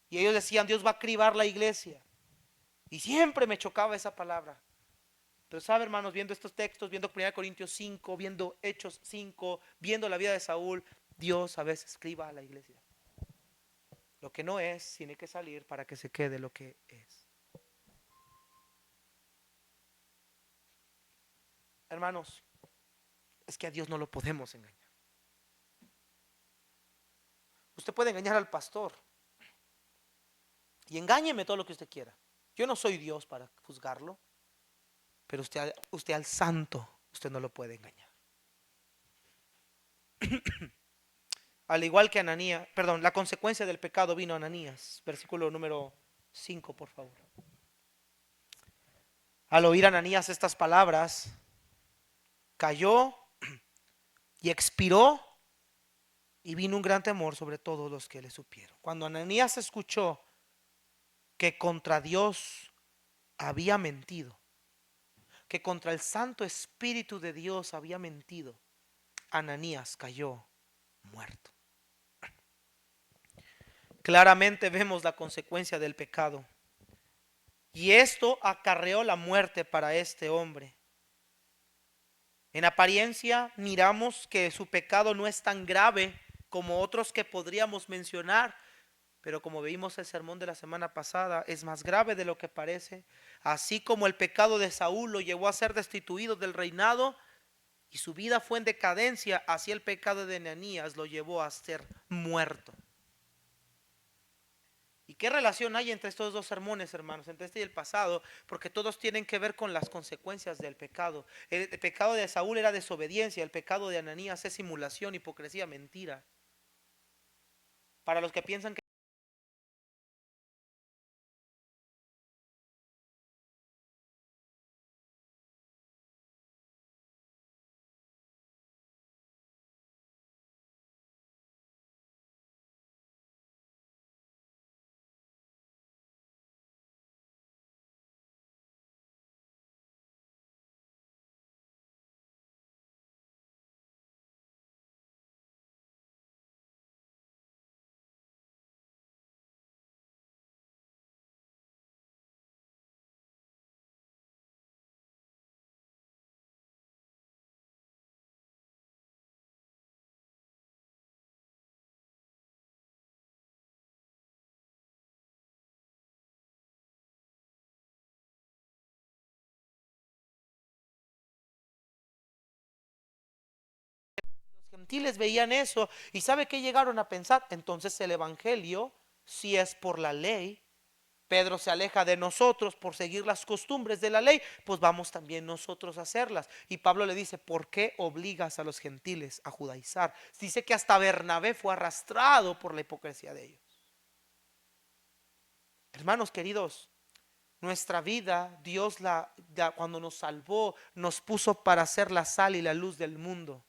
Y ellos decían, Dios va a cribar la iglesia. Y siempre me chocaba esa palabra. Pero sabe, hermanos, viendo estos textos, viendo 1 Corintios 5, viendo Hechos 5, viendo la vida de Saúl, Dios a veces criba a la iglesia. Lo que no es, tiene que salir para que se quede lo que es. Hermanos, es que a Dios no lo podemos engañar. Usted puede engañar al pastor y engáñeme todo lo que usted quiera. Yo no soy Dios para juzgarlo, pero usted al santo, usted no lo puede engañar. Al igual que Ananías, perdón, la consecuencia del pecado vino a Ananías. Versículo número 5, por favor. Al oír Ananías estas palabras, cayó y expiró, y vino un gran temor sobre todos los que le supieron. Cuando Ananías escuchó que contra Dios había mentido, que contra el Santo Espíritu de Dios había mentido, Ananías cayó muerto. Claramente vemos la consecuencia del pecado. Y esto acarreó la muerte para este hombre. En apariencia miramos que su pecado no es tan grave como otros que podríamos mencionar, pero como vimos el sermón de la semana pasada, es más grave de lo que parece. Así como el pecado de Saúl lo llevó a ser destituido del reinado y su vida fue en decadencia, así el pecado de Ananías lo llevó a ser muerto. ¿Y qué relación hay entre estos dos sermones, hermanos, entre este y el pasado? Porque todos tienen que ver con las consecuencias del pecado. El pecado de Saúl era desobediencia, el pecado de Ananías es simulación, hipocresía, mentira. Para los que piensan que los gentiles veían eso y ¿sabe qué llegaron a pensar? Entonces el evangelio, si es por la ley, Pedro se aleja de nosotros por seguir las costumbres de la ley, pues vamos también nosotros a hacerlas. Y Pablo le dice, ¿por qué obligas a los gentiles a judaizar? Dice que hasta Bernabé fue arrastrado por la hipocresía de ellos. Hermanos queridos, nuestra vida, Dios cuando nos salvó, nos puso para ser la sal y la luz del mundo.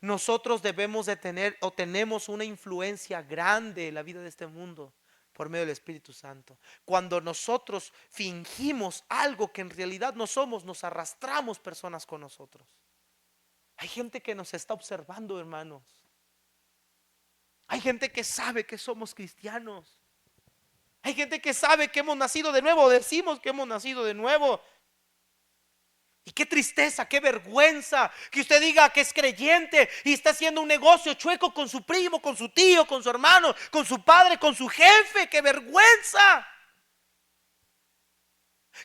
Nosotros debemos de tener o tenemos una influencia grande en la vida de este mundo por medio del Espíritu Santo. Cuando nosotros fingimos algo que en realidad no somos, nos arrastramos personas con nosotros. Hay gente que nos está observando, hermanos. Hay gente que sabe que somos cristianos. Hay gente que sabe que hemos nacido de nuevo, decimos que hemos nacido de nuevo. Y qué tristeza, qué vergüenza que usted diga que es creyente y está haciendo un negocio chueco con su primo, con su tío, con su hermano, con su padre, con su jefe. Qué vergüenza.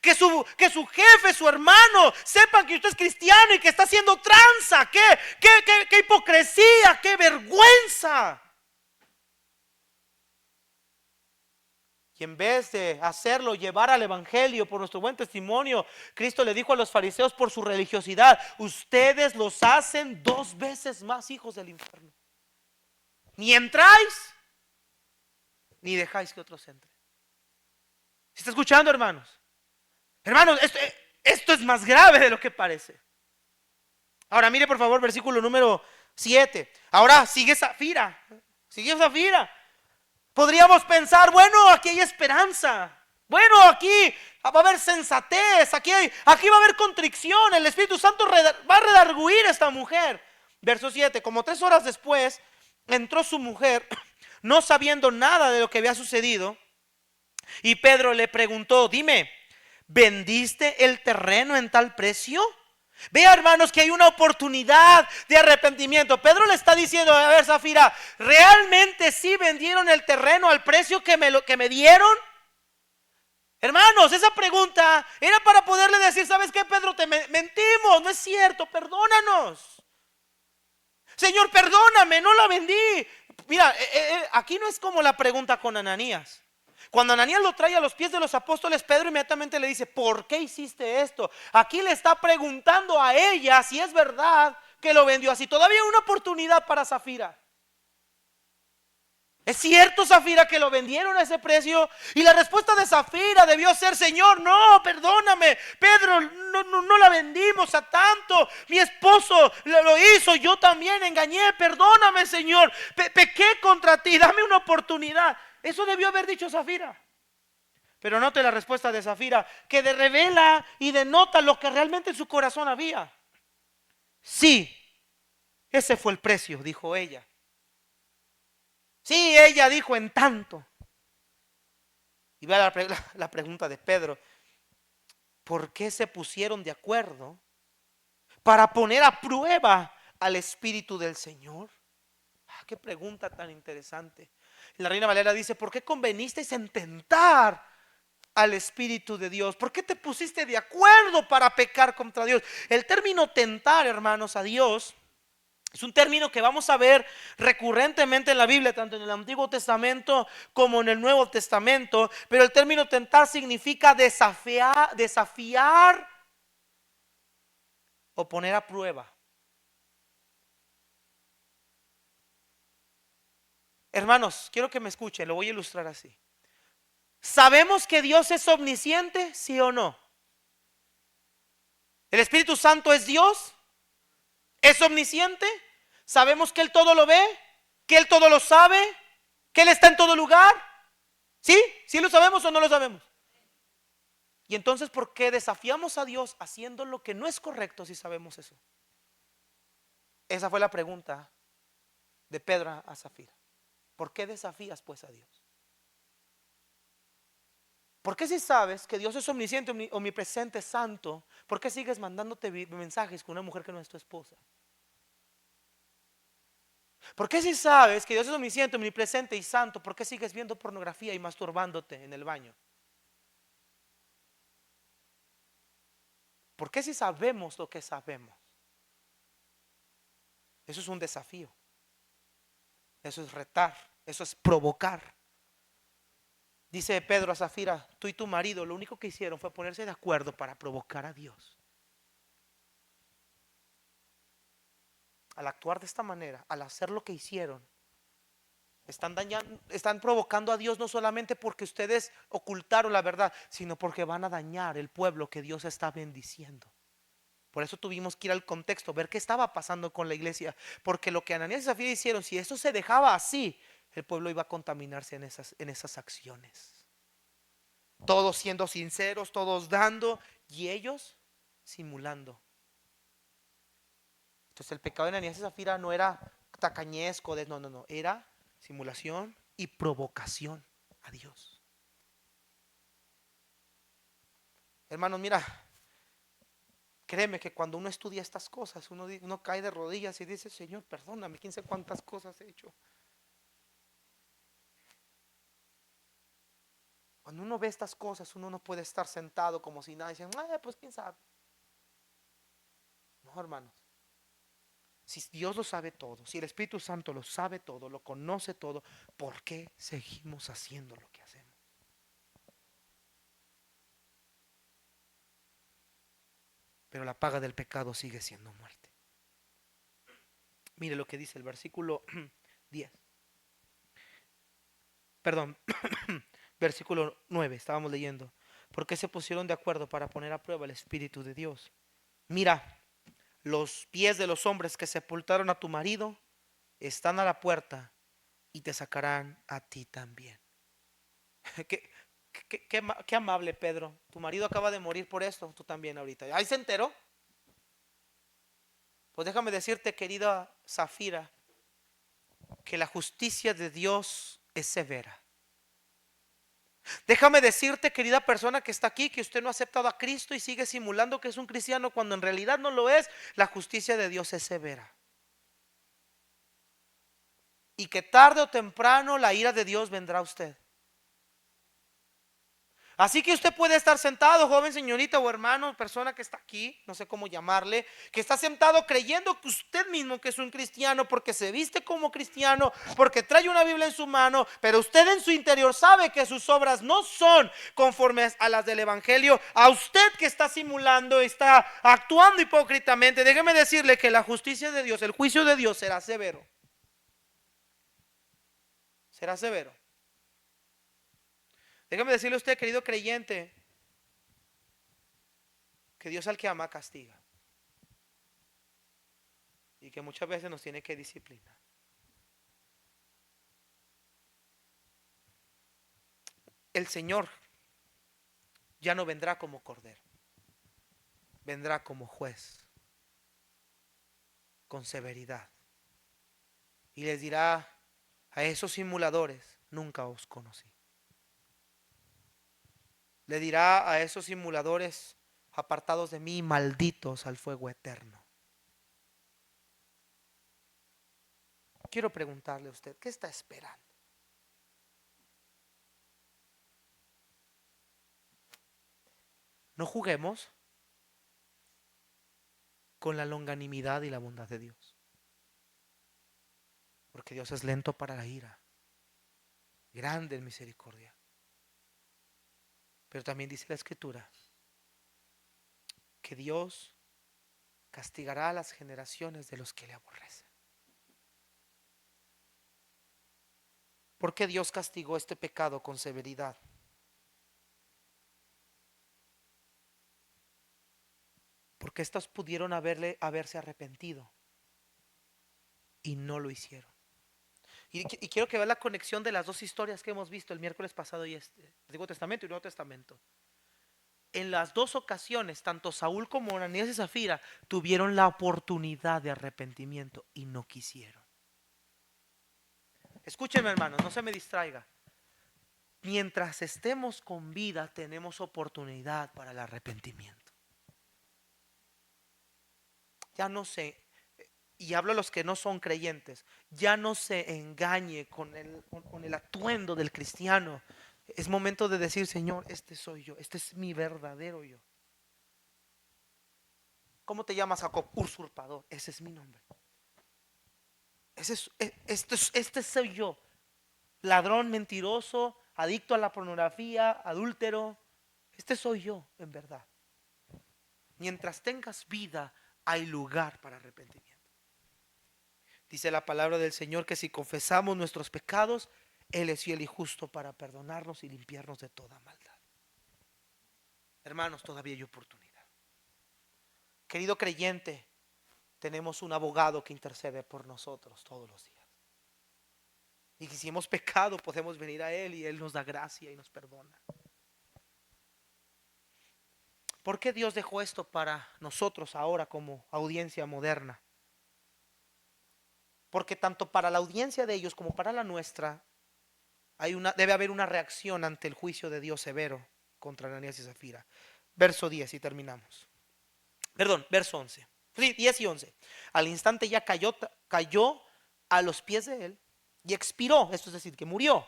Que su jefe, su hermano sepan que usted es cristiano y que está haciendo tranza. Qué hipocresía, qué vergüenza. Y en vez de hacerlo, llevar al evangelio por nuestro buen testimonio, Cristo le dijo a los fariseos por su religiosidad: ustedes los hacen 2 veces más hijos del infierno. Ni entráis, ni dejáis que otros entren. ¿Se está escuchando, hermanos? Hermanos, esto es más grave de lo que parece. Ahora mire por favor versículo número 7. Ahora sigue Zafira. Sigue Zafira. Podríamos pensar, bueno, aquí hay esperanza. Bueno, aquí va a haber sensatez. Aquí va a haber contrición. El Espíritu Santo va a redarguir a esta mujer. Verso 7. Como 3 horas después entró su mujer, no sabiendo nada de lo que había sucedido. Y Pedro le preguntó: dime, ¿vendiste el terreno en tal precio? Vea, hermanos, que hay una oportunidad de arrepentimiento. Pedro le está diciendo: a ver, Zafira, ¿realmente sí vendieron el terreno al precio que me dieron? Hermanos, esa pregunta era para poderle decir: ¿sabes qué, Pedro? Te mentimos, no es cierto, perdónanos. Señor, perdóname, no la vendí. Mira, aquí no es como la pregunta con Ananías. Cuando Ananías lo trae a los pies de los apóstoles, Pedro inmediatamente le dice: ¿por qué hiciste esto? Aquí le está preguntando a ella si es verdad que lo vendió así. Todavía hay una oportunidad para Zafira. ¿Es cierto, Zafira, que lo vendieron a ese precio? Y la respuesta de Zafira debió ser: Señor, no, perdóname, Pedro, no la vendimos a tanto. Mi esposo lo hizo, yo también engañé, perdóname, Señor, pequé contra ti, dame una oportunidad. Eso debió haber dicho Zafira. Pero note la respuesta de Zafira, que revela y denota lo que realmente en su corazón había. Sí, ese fue el precio, dijo ella. Sí, ella dijo: en tanto. Y vea la pregunta de Pedro: ¿por qué se pusieron de acuerdo para poner a prueba al Espíritu del Señor? Qué pregunta tan interesante. La Reina Valera dice: ¿por qué convenisteis en tentar al Espíritu de Dios? ¿Por qué te pusiste de acuerdo para pecar contra Dios? El término tentar, hermanos, a Dios es un término que vamos a ver recurrentemente en la Biblia, tanto en el Antiguo Testamento como en el Nuevo Testamento. Pero el término tentar significa desafiar o poner a prueba. Hermanos, quiero que me escuchen, lo voy a ilustrar así. ¿Sabemos que Dios es omnisciente? ¿Sí o no? ¿El Espíritu Santo es Dios? ¿Es omnisciente? ¿Sabemos que Él todo lo ve? ¿Que Él todo lo sabe? ¿Que Él está en todo lugar? ¿Sí? ¿Sí lo sabemos o no lo sabemos? Y entonces, ¿por qué desafiamos a Dios haciendo lo que no es correcto si sabemos eso? Esa fue la pregunta de Pedro a Zafira. ¿Por qué desafías pues a Dios? ¿Por qué si sabes que Dios es omnisciente, omnipresente, santo, por qué sigues mandándote mensajes con una mujer que no es tu esposa? ¿Por qué si sabes que Dios es omnisciente, omnipresente y santo, por qué sigues viendo pornografía y masturbándote en el baño? ¿Por qué si sabemos lo que sabemos? Eso es un desafío. Eso es retar, eso es provocar. Dice Pedro a Zafira, tú y tu marido lo único que hicieron fue ponerse de acuerdo para provocar a Dios. Al actuar de esta manera, al hacer lo que hicieron, están dañando, están provocando a Dios no solamente porque ustedes ocultaron la verdad, sino porque van a dañar el pueblo que Dios está bendiciendo. Por eso tuvimos que ir al contexto, ver qué estaba pasando con la iglesia, porque lo que Ananías y Zafira hicieron, si eso se dejaba así, el pueblo iba a contaminarse en esas acciones. Todos siendo sinceros, todos dando y ellos simulando. Entonces el pecado de Ananías y Zafira no era tacañesco, no, era simulación y provocación a Dios. Hermanos, mira, créeme que cuando uno estudia estas cosas, uno cae de rodillas y dice, Señor, perdóname, quién sabe cuántas cosas he hecho. Cuando uno ve estas cosas, uno no puede estar sentado como si nada, y dicen, pues quién sabe. No, hermanos. Si Dios lo sabe todo, si el Espíritu Santo lo sabe todo, lo conoce todo, ¿por qué seguimos haciendo lo que hacemos? Pero la paga del pecado sigue siendo muerte. Mire lo que dice el versículo 10. Perdón, versículo 9, estábamos leyendo. ¿Por qué se pusieron de acuerdo para poner a prueba el Espíritu de Dios? Mira, los pies de los hombres que sepultaron a tu marido están a la puerta y te sacarán a ti también. ¿Qué, qué amable, Pedro. Tu marido acaba de morir por esto, tú también ahorita. ¿Ahí se enteró? Pues déjame decirte, querida Zafira, que la justicia de Dios es severa. Déjame decirte, querida persona que está aquí, que usted no ha aceptado a Cristo y sigue simulando que es un cristiano cuando en realidad no lo es. La justicia de Dios es severa. Y que tarde o temprano la ira de Dios vendrá a usted. Así que usted puede estar sentado, joven, señorita o hermano, persona que está aquí, no sé cómo llamarle, que está sentado creyendo que usted mismo que es un cristiano porque se viste como cristiano, porque trae una Biblia en su mano, pero usted en su interior sabe que sus obras no son conformes a las del Evangelio. A usted que está simulando, está actuando hipócritamente, déjeme decirle que la justicia de Dios, el juicio de Dios será severo. Será severo. Déjame decirle a usted, querido creyente, que Dios al que ama castiga. Y que muchas veces nos tiene que disciplinar. El Señor ya no vendrá como cordero, vendrá como juez, con severidad. Y les dirá a esos simuladores, nunca os conocí. Le dirá a esos simuladores, apartados de mí, malditos al fuego eterno. Quiero preguntarle a usted, ¿qué está esperando? No juguemos con la longanimidad y la bondad de Dios. Porque Dios es lento para la ira, grande en misericordia. Pero también dice la Escritura que Dios castigará a las generaciones de los que le aborrecen. ¿Por qué Dios castigó este pecado con severidad? Porque estos pudieron haberse arrepentido y no lo hicieron. Y quiero que vean la conexión de las dos historias que hemos visto el miércoles pasado y Antiguo Testamento y Nuevo Testamento. En las dos ocasiones, tanto Saúl como Ananías y Zafira tuvieron la oportunidad de arrepentimiento y no quisieron. Escúchenme, hermanos, no se me distraiga. Mientras estemos con vida, tenemos oportunidad para el arrepentimiento. Ya no sé, y hablo a los que no son creyentes, ya no se engañe con el atuendo del cristiano. Es momento de decir, Señor, este soy yo, este es mi verdadero yo. ¿Cómo te llamas, Jacob? Usurpador, ese es mi nombre. Este soy yo, ladrón, mentiroso, adicto a la pornografía, adúltero. Este soy yo, en verdad. Mientras tengas vida, hay lugar para arrepentimiento. Dice la palabra del Señor que si confesamos nuestros pecados, Él es fiel y justo para perdonarnos y limpiarnos de toda maldad. Hermanos, todavía hay oportunidad. Querido creyente, tenemos un abogado que intercede por nosotros todos los días. Y si hemos pecado, podemos venir a Él y Él nos da gracia y nos perdona. ¿Por qué Dios dejó esto para nosotros ahora como audiencia moderna? Porque tanto para la audiencia de ellos como para la nuestra debe haber una reacción ante el juicio de Dios severo contra Ananías y Zafira. Verso 10 y terminamos. Perdón, verso 11. Sí, 10 y 11. Al instante ya cayó a los pies de él y expiró, esto es decir, que murió.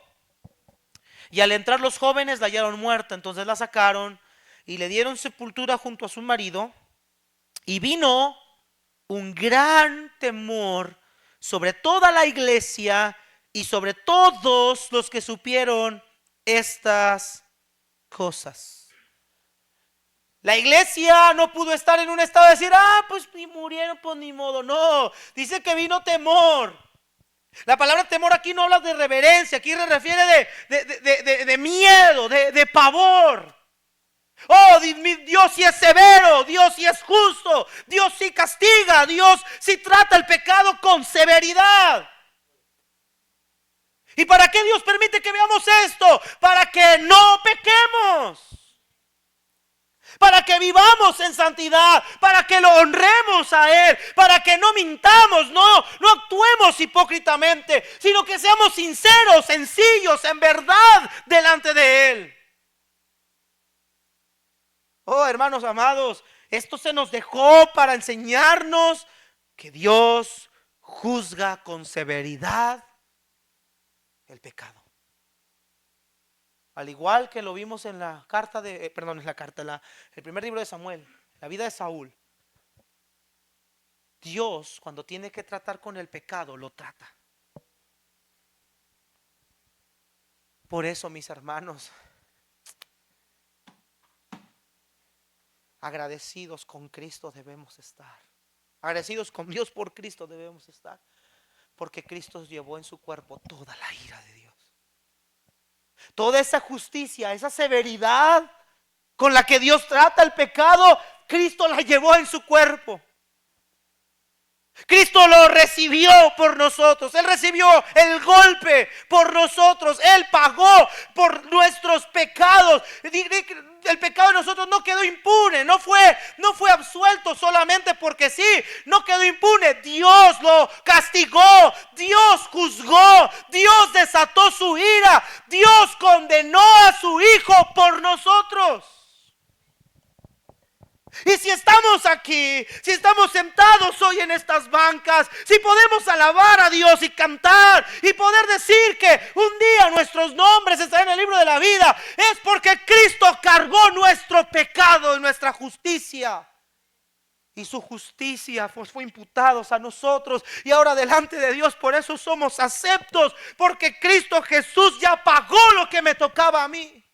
Y al entrar los jóvenes la hallaron muerta, entonces la sacaron y le dieron sepultura junto a su marido. Y vino un gran temor sobre toda la iglesia y sobre todos los que supieron estas cosas. La iglesia no pudo estar en un estado de decir, pues murieron, pues ni modo. No, dice que vino temor. La palabra temor aquí no habla de reverencia, aquí se refiere de miedo, de pavor. Oh, Dios sí es severo, Dios sí es justo, Dios sí castiga, Dios sí trata el pecado con severidad. ¿Y para qué Dios permite que veamos esto? Para que no pequemos, para que vivamos en santidad, para que lo honremos a Él, para que no mintamos, no actuemos hipócritamente, sino que seamos sinceros, sencillos, en verdad delante de Él. Oh, hermanos amados, esto se nos dejó para enseñarnos que Dios juzga con severidad el pecado. Al igual que lo vimos en la carta el primer libro de Samuel, la vida de Saúl. Dios, cuando tiene que tratar con el pecado, lo trata. Por eso, mis hermanos, agradecidos con Cristo debemos estar. Agradecidos con Dios por Cristo debemos estar. Porque Cristo llevó en su cuerpo toda la ira de Dios. Toda esa justicia, esa severidad con la que Dios trata el pecado, Cristo la llevó en su cuerpo. Cristo lo recibió por nosotros. Él recibió el golpe por nosotros. Él pagó por nuestros pecados. El pecado de nosotros no quedó impune. No fue absuelto solamente porque sí. No quedó impune. Dios lo castigó. Dios juzgó. Dios desató su ira. Dios condenó a su Hijo por nosotros. Y si estamos aquí, si estamos sentados hoy en estas bancas, si podemos alabar a Dios y cantar y poder decir que un día nuestros nombres estarán en el libro de la vida, es porque Cristo cargó nuestro pecado y nuestra justicia. Y su justicia fue imputados a nosotros. Y ahora delante de Dios por eso somos aceptos, porque Cristo Jesús ya pagó lo que me tocaba a mí.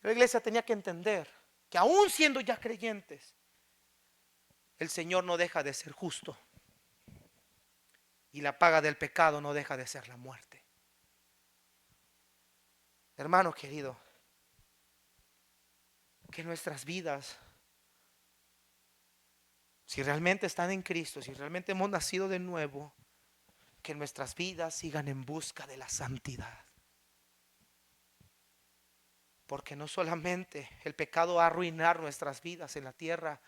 La iglesia tenía que entender que aún siendo ya creyentes, el Señor no deja de ser justo. Y la paga del pecado no deja de ser la muerte. Hermano querido, que nuestras vidas, si realmente están en Cristo, si realmente hemos nacido de nuevo, que nuestras vidas sigan en busca de la santidad. Porque no solamente el pecado va a arruinar nuestras vidas en la tierra,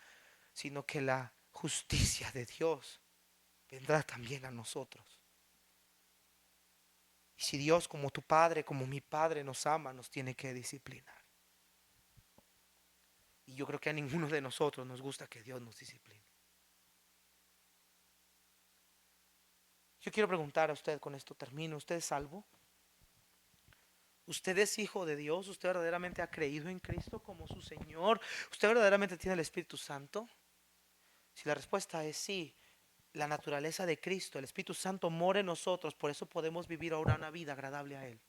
sino que la justicia de Dios vendrá también a nosotros. Y si Dios, como tu Padre, como mi Padre, nos ama, nos tiene que disciplinar. Y yo creo que a ninguno de nosotros nos gusta que Dios nos discipline. Yo quiero preguntar a usted, con esto termino, ¿usted es salvo? ¿Usted es hijo de Dios? ¿Usted verdaderamente ha creído en Cristo como su Señor? ¿Usted verdaderamente tiene el Espíritu Santo? Si la respuesta es sí, la naturaleza de Cristo, el Espíritu Santo mora en nosotros, por eso podemos vivir ahora una vida agradable a Él.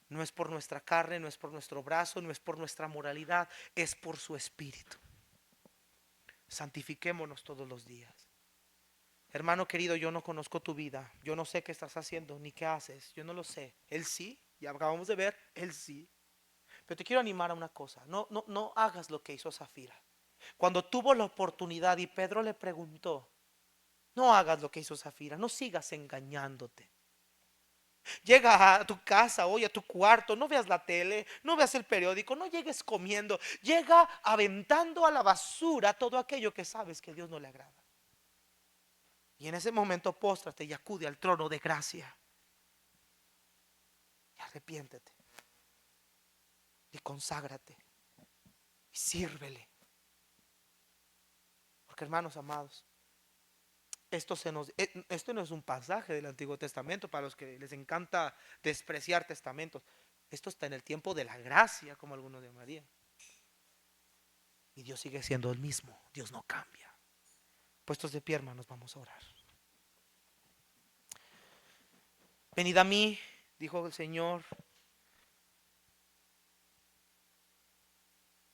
No es por nuestra carne, no es por nuestro brazo, no es por nuestra moralidad, es por su Espíritu. Santifiquémonos todos los días. Hermano querido, yo no conozco tu vida, yo no sé qué estás haciendo ni qué haces, yo no lo sé. Él sí, ya acabamos de ver, Él sí. Pero te quiero animar a una cosa, no hagas lo que hizo Zafira. Cuando tuvo la oportunidad y Pedro le preguntó, no hagas lo que hizo Zafira, no sigas engañándote. Llega a tu casa hoy, a tu cuarto, no veas la tele, no veas el periódico, no llegues comiendo, llega aventando a la basura todo aquello que sabes que a Dios no le agrada. Y en ese momento póstrate y acude al trono de gracia y arrepiéntete y conságrate y sírvele. Porque hermanos amados, esto no es un pasaje del Antiguo Testamento para los que les encanta despreciar testamentos. Esto está en el tiempo de la gracia, como algunos llamarían. Y Dios sigue siendo el mismo, Dios no cambia. Puestos de pie, hermanos, vamos a orar. Venid a mí, dijo el Señor,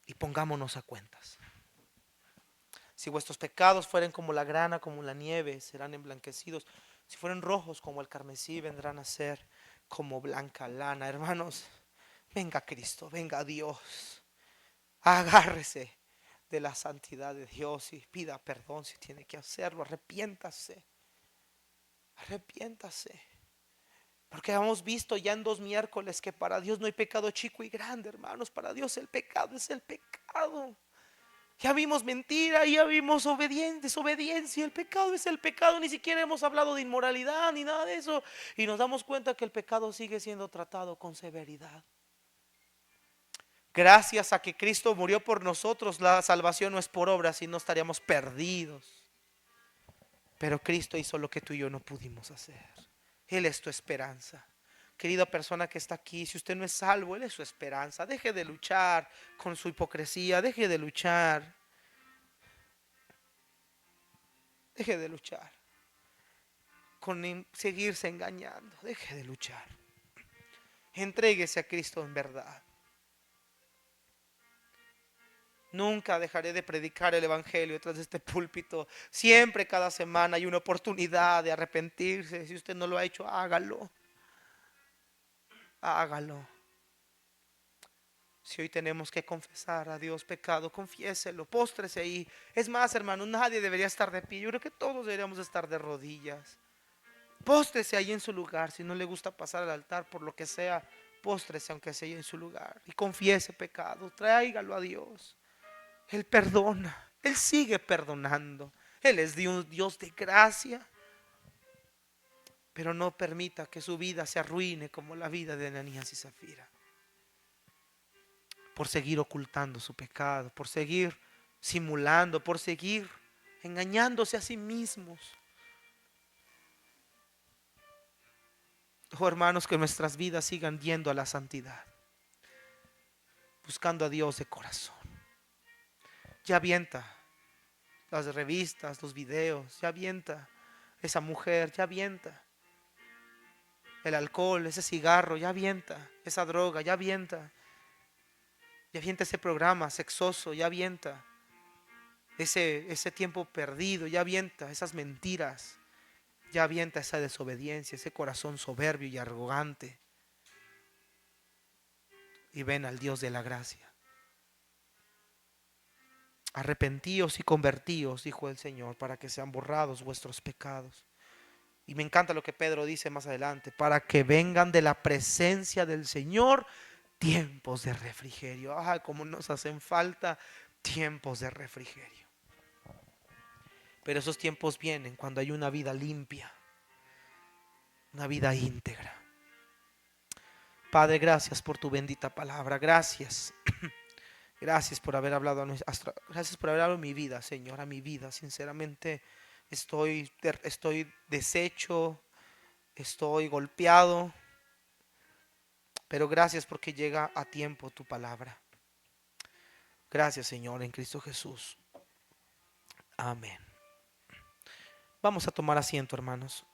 y pongámonos a cuentas. Si vuestros pecados fueren como la grana, como la nieve, serán emblanquecidos. Si fueren rojos como el carmesí, vendrán a ser como blanca lana. Hermanos, venga Cristo, venga Dios. Agárrese de la santidad de Dios y pida perdón si tiene que hacerlo. Arrepiéntase. Arrepiéntase. Porque hemos visto ya en 2 miércoles que para Dios no hay pecado chico y grande, hermanos. Para Dios el pecado es el pecado. Ya vimos mentira, ya vimos desobediencia. El pecado es el pecado. Ni siquiera hemos hablado de inmoralidad ni nada de eso. Y nos damos cuenta que el pecado sigue siendo tratado con severidad. Gracias a que Cristo murió por nosotros, la salvación no es por obras, si no estaríamos perdidos. Pero Cristo hizo lo que tú y yo no pudimos hacer. Él es tu esperanza. Querida persona que está aquí, si usted no es salvo, Él es su esperanza. Deje de luchar con su hipocresía, deje de luchar. Deje de luchar con seguirse engañando. Deje de luchar. Entréguese a Cristo en verdad. Nunca dejaré de predicar el evangelio detrás de este púlpito. Siempre, cada semana hay una oportunidad de arrepentirse. Si usted no lo ha hecho, hágalo. Hágalo. Si hoy tenemos que confesar a Dios pecado, confiéselo, póstrese ahí. Es más, hermano, nadie debería estar de pie. Yo creo que todos deberíamos estar de rodillas. Póstrese ahí en su lugar. Si no le gusta pasar al altar por lo que sea, póstrese aunque sea en su lugar. Y confiese pecado, tráigalo a Dios. Él perdona, Él sigue perdonando. Él es un Dios de gracia. Pero no permita que su vida se arruine como la vida de Ananías y Zafira. Por seguir ocultando su pecado, por seguir simulando, por seguir engañándose a sí mismos. Oh, hermanos, que nuestras vidas sigan yendo a la santidad, buscando a Dios de corazón. Ya avienta las revistas, los videos, ya avienta esa mujer, ya avienta el alcohol, ese cigarro, ya avienta esa droga, ya avienta ese programa sexoso, ya avienta ese tiempo perdido, ya avienta esas mentiras, ya avienta esa desobediencia, ese corazón soberbio y arrogante, y ven al Dios de la gracia. Arrepentíos y convertíos, dijo el Señor, para que sean borrados vuestros pecados. Y me encanta lo que Pedro dice más adelante, para que vengan de la presencia del Señor tiempos de refrigerio. Ay, cómo nos hacen falta tiempos de refrigerio. Pero esos tiempos vienen cuando hay una vida limpia, una vida íntegra. Padre, gracias por tu bendita palabra. Gracias. Gracias por haber hablado gracias por haber hablado a mi vida, Señor, a mi vida. Sinceramente estoy deshecho, estoy golpeado, pero gracias porque llega a tiempo tu palabra. Gracias, Señor, en Cristo Jesús. Amén. Vamos a tomar asiento, hermanos.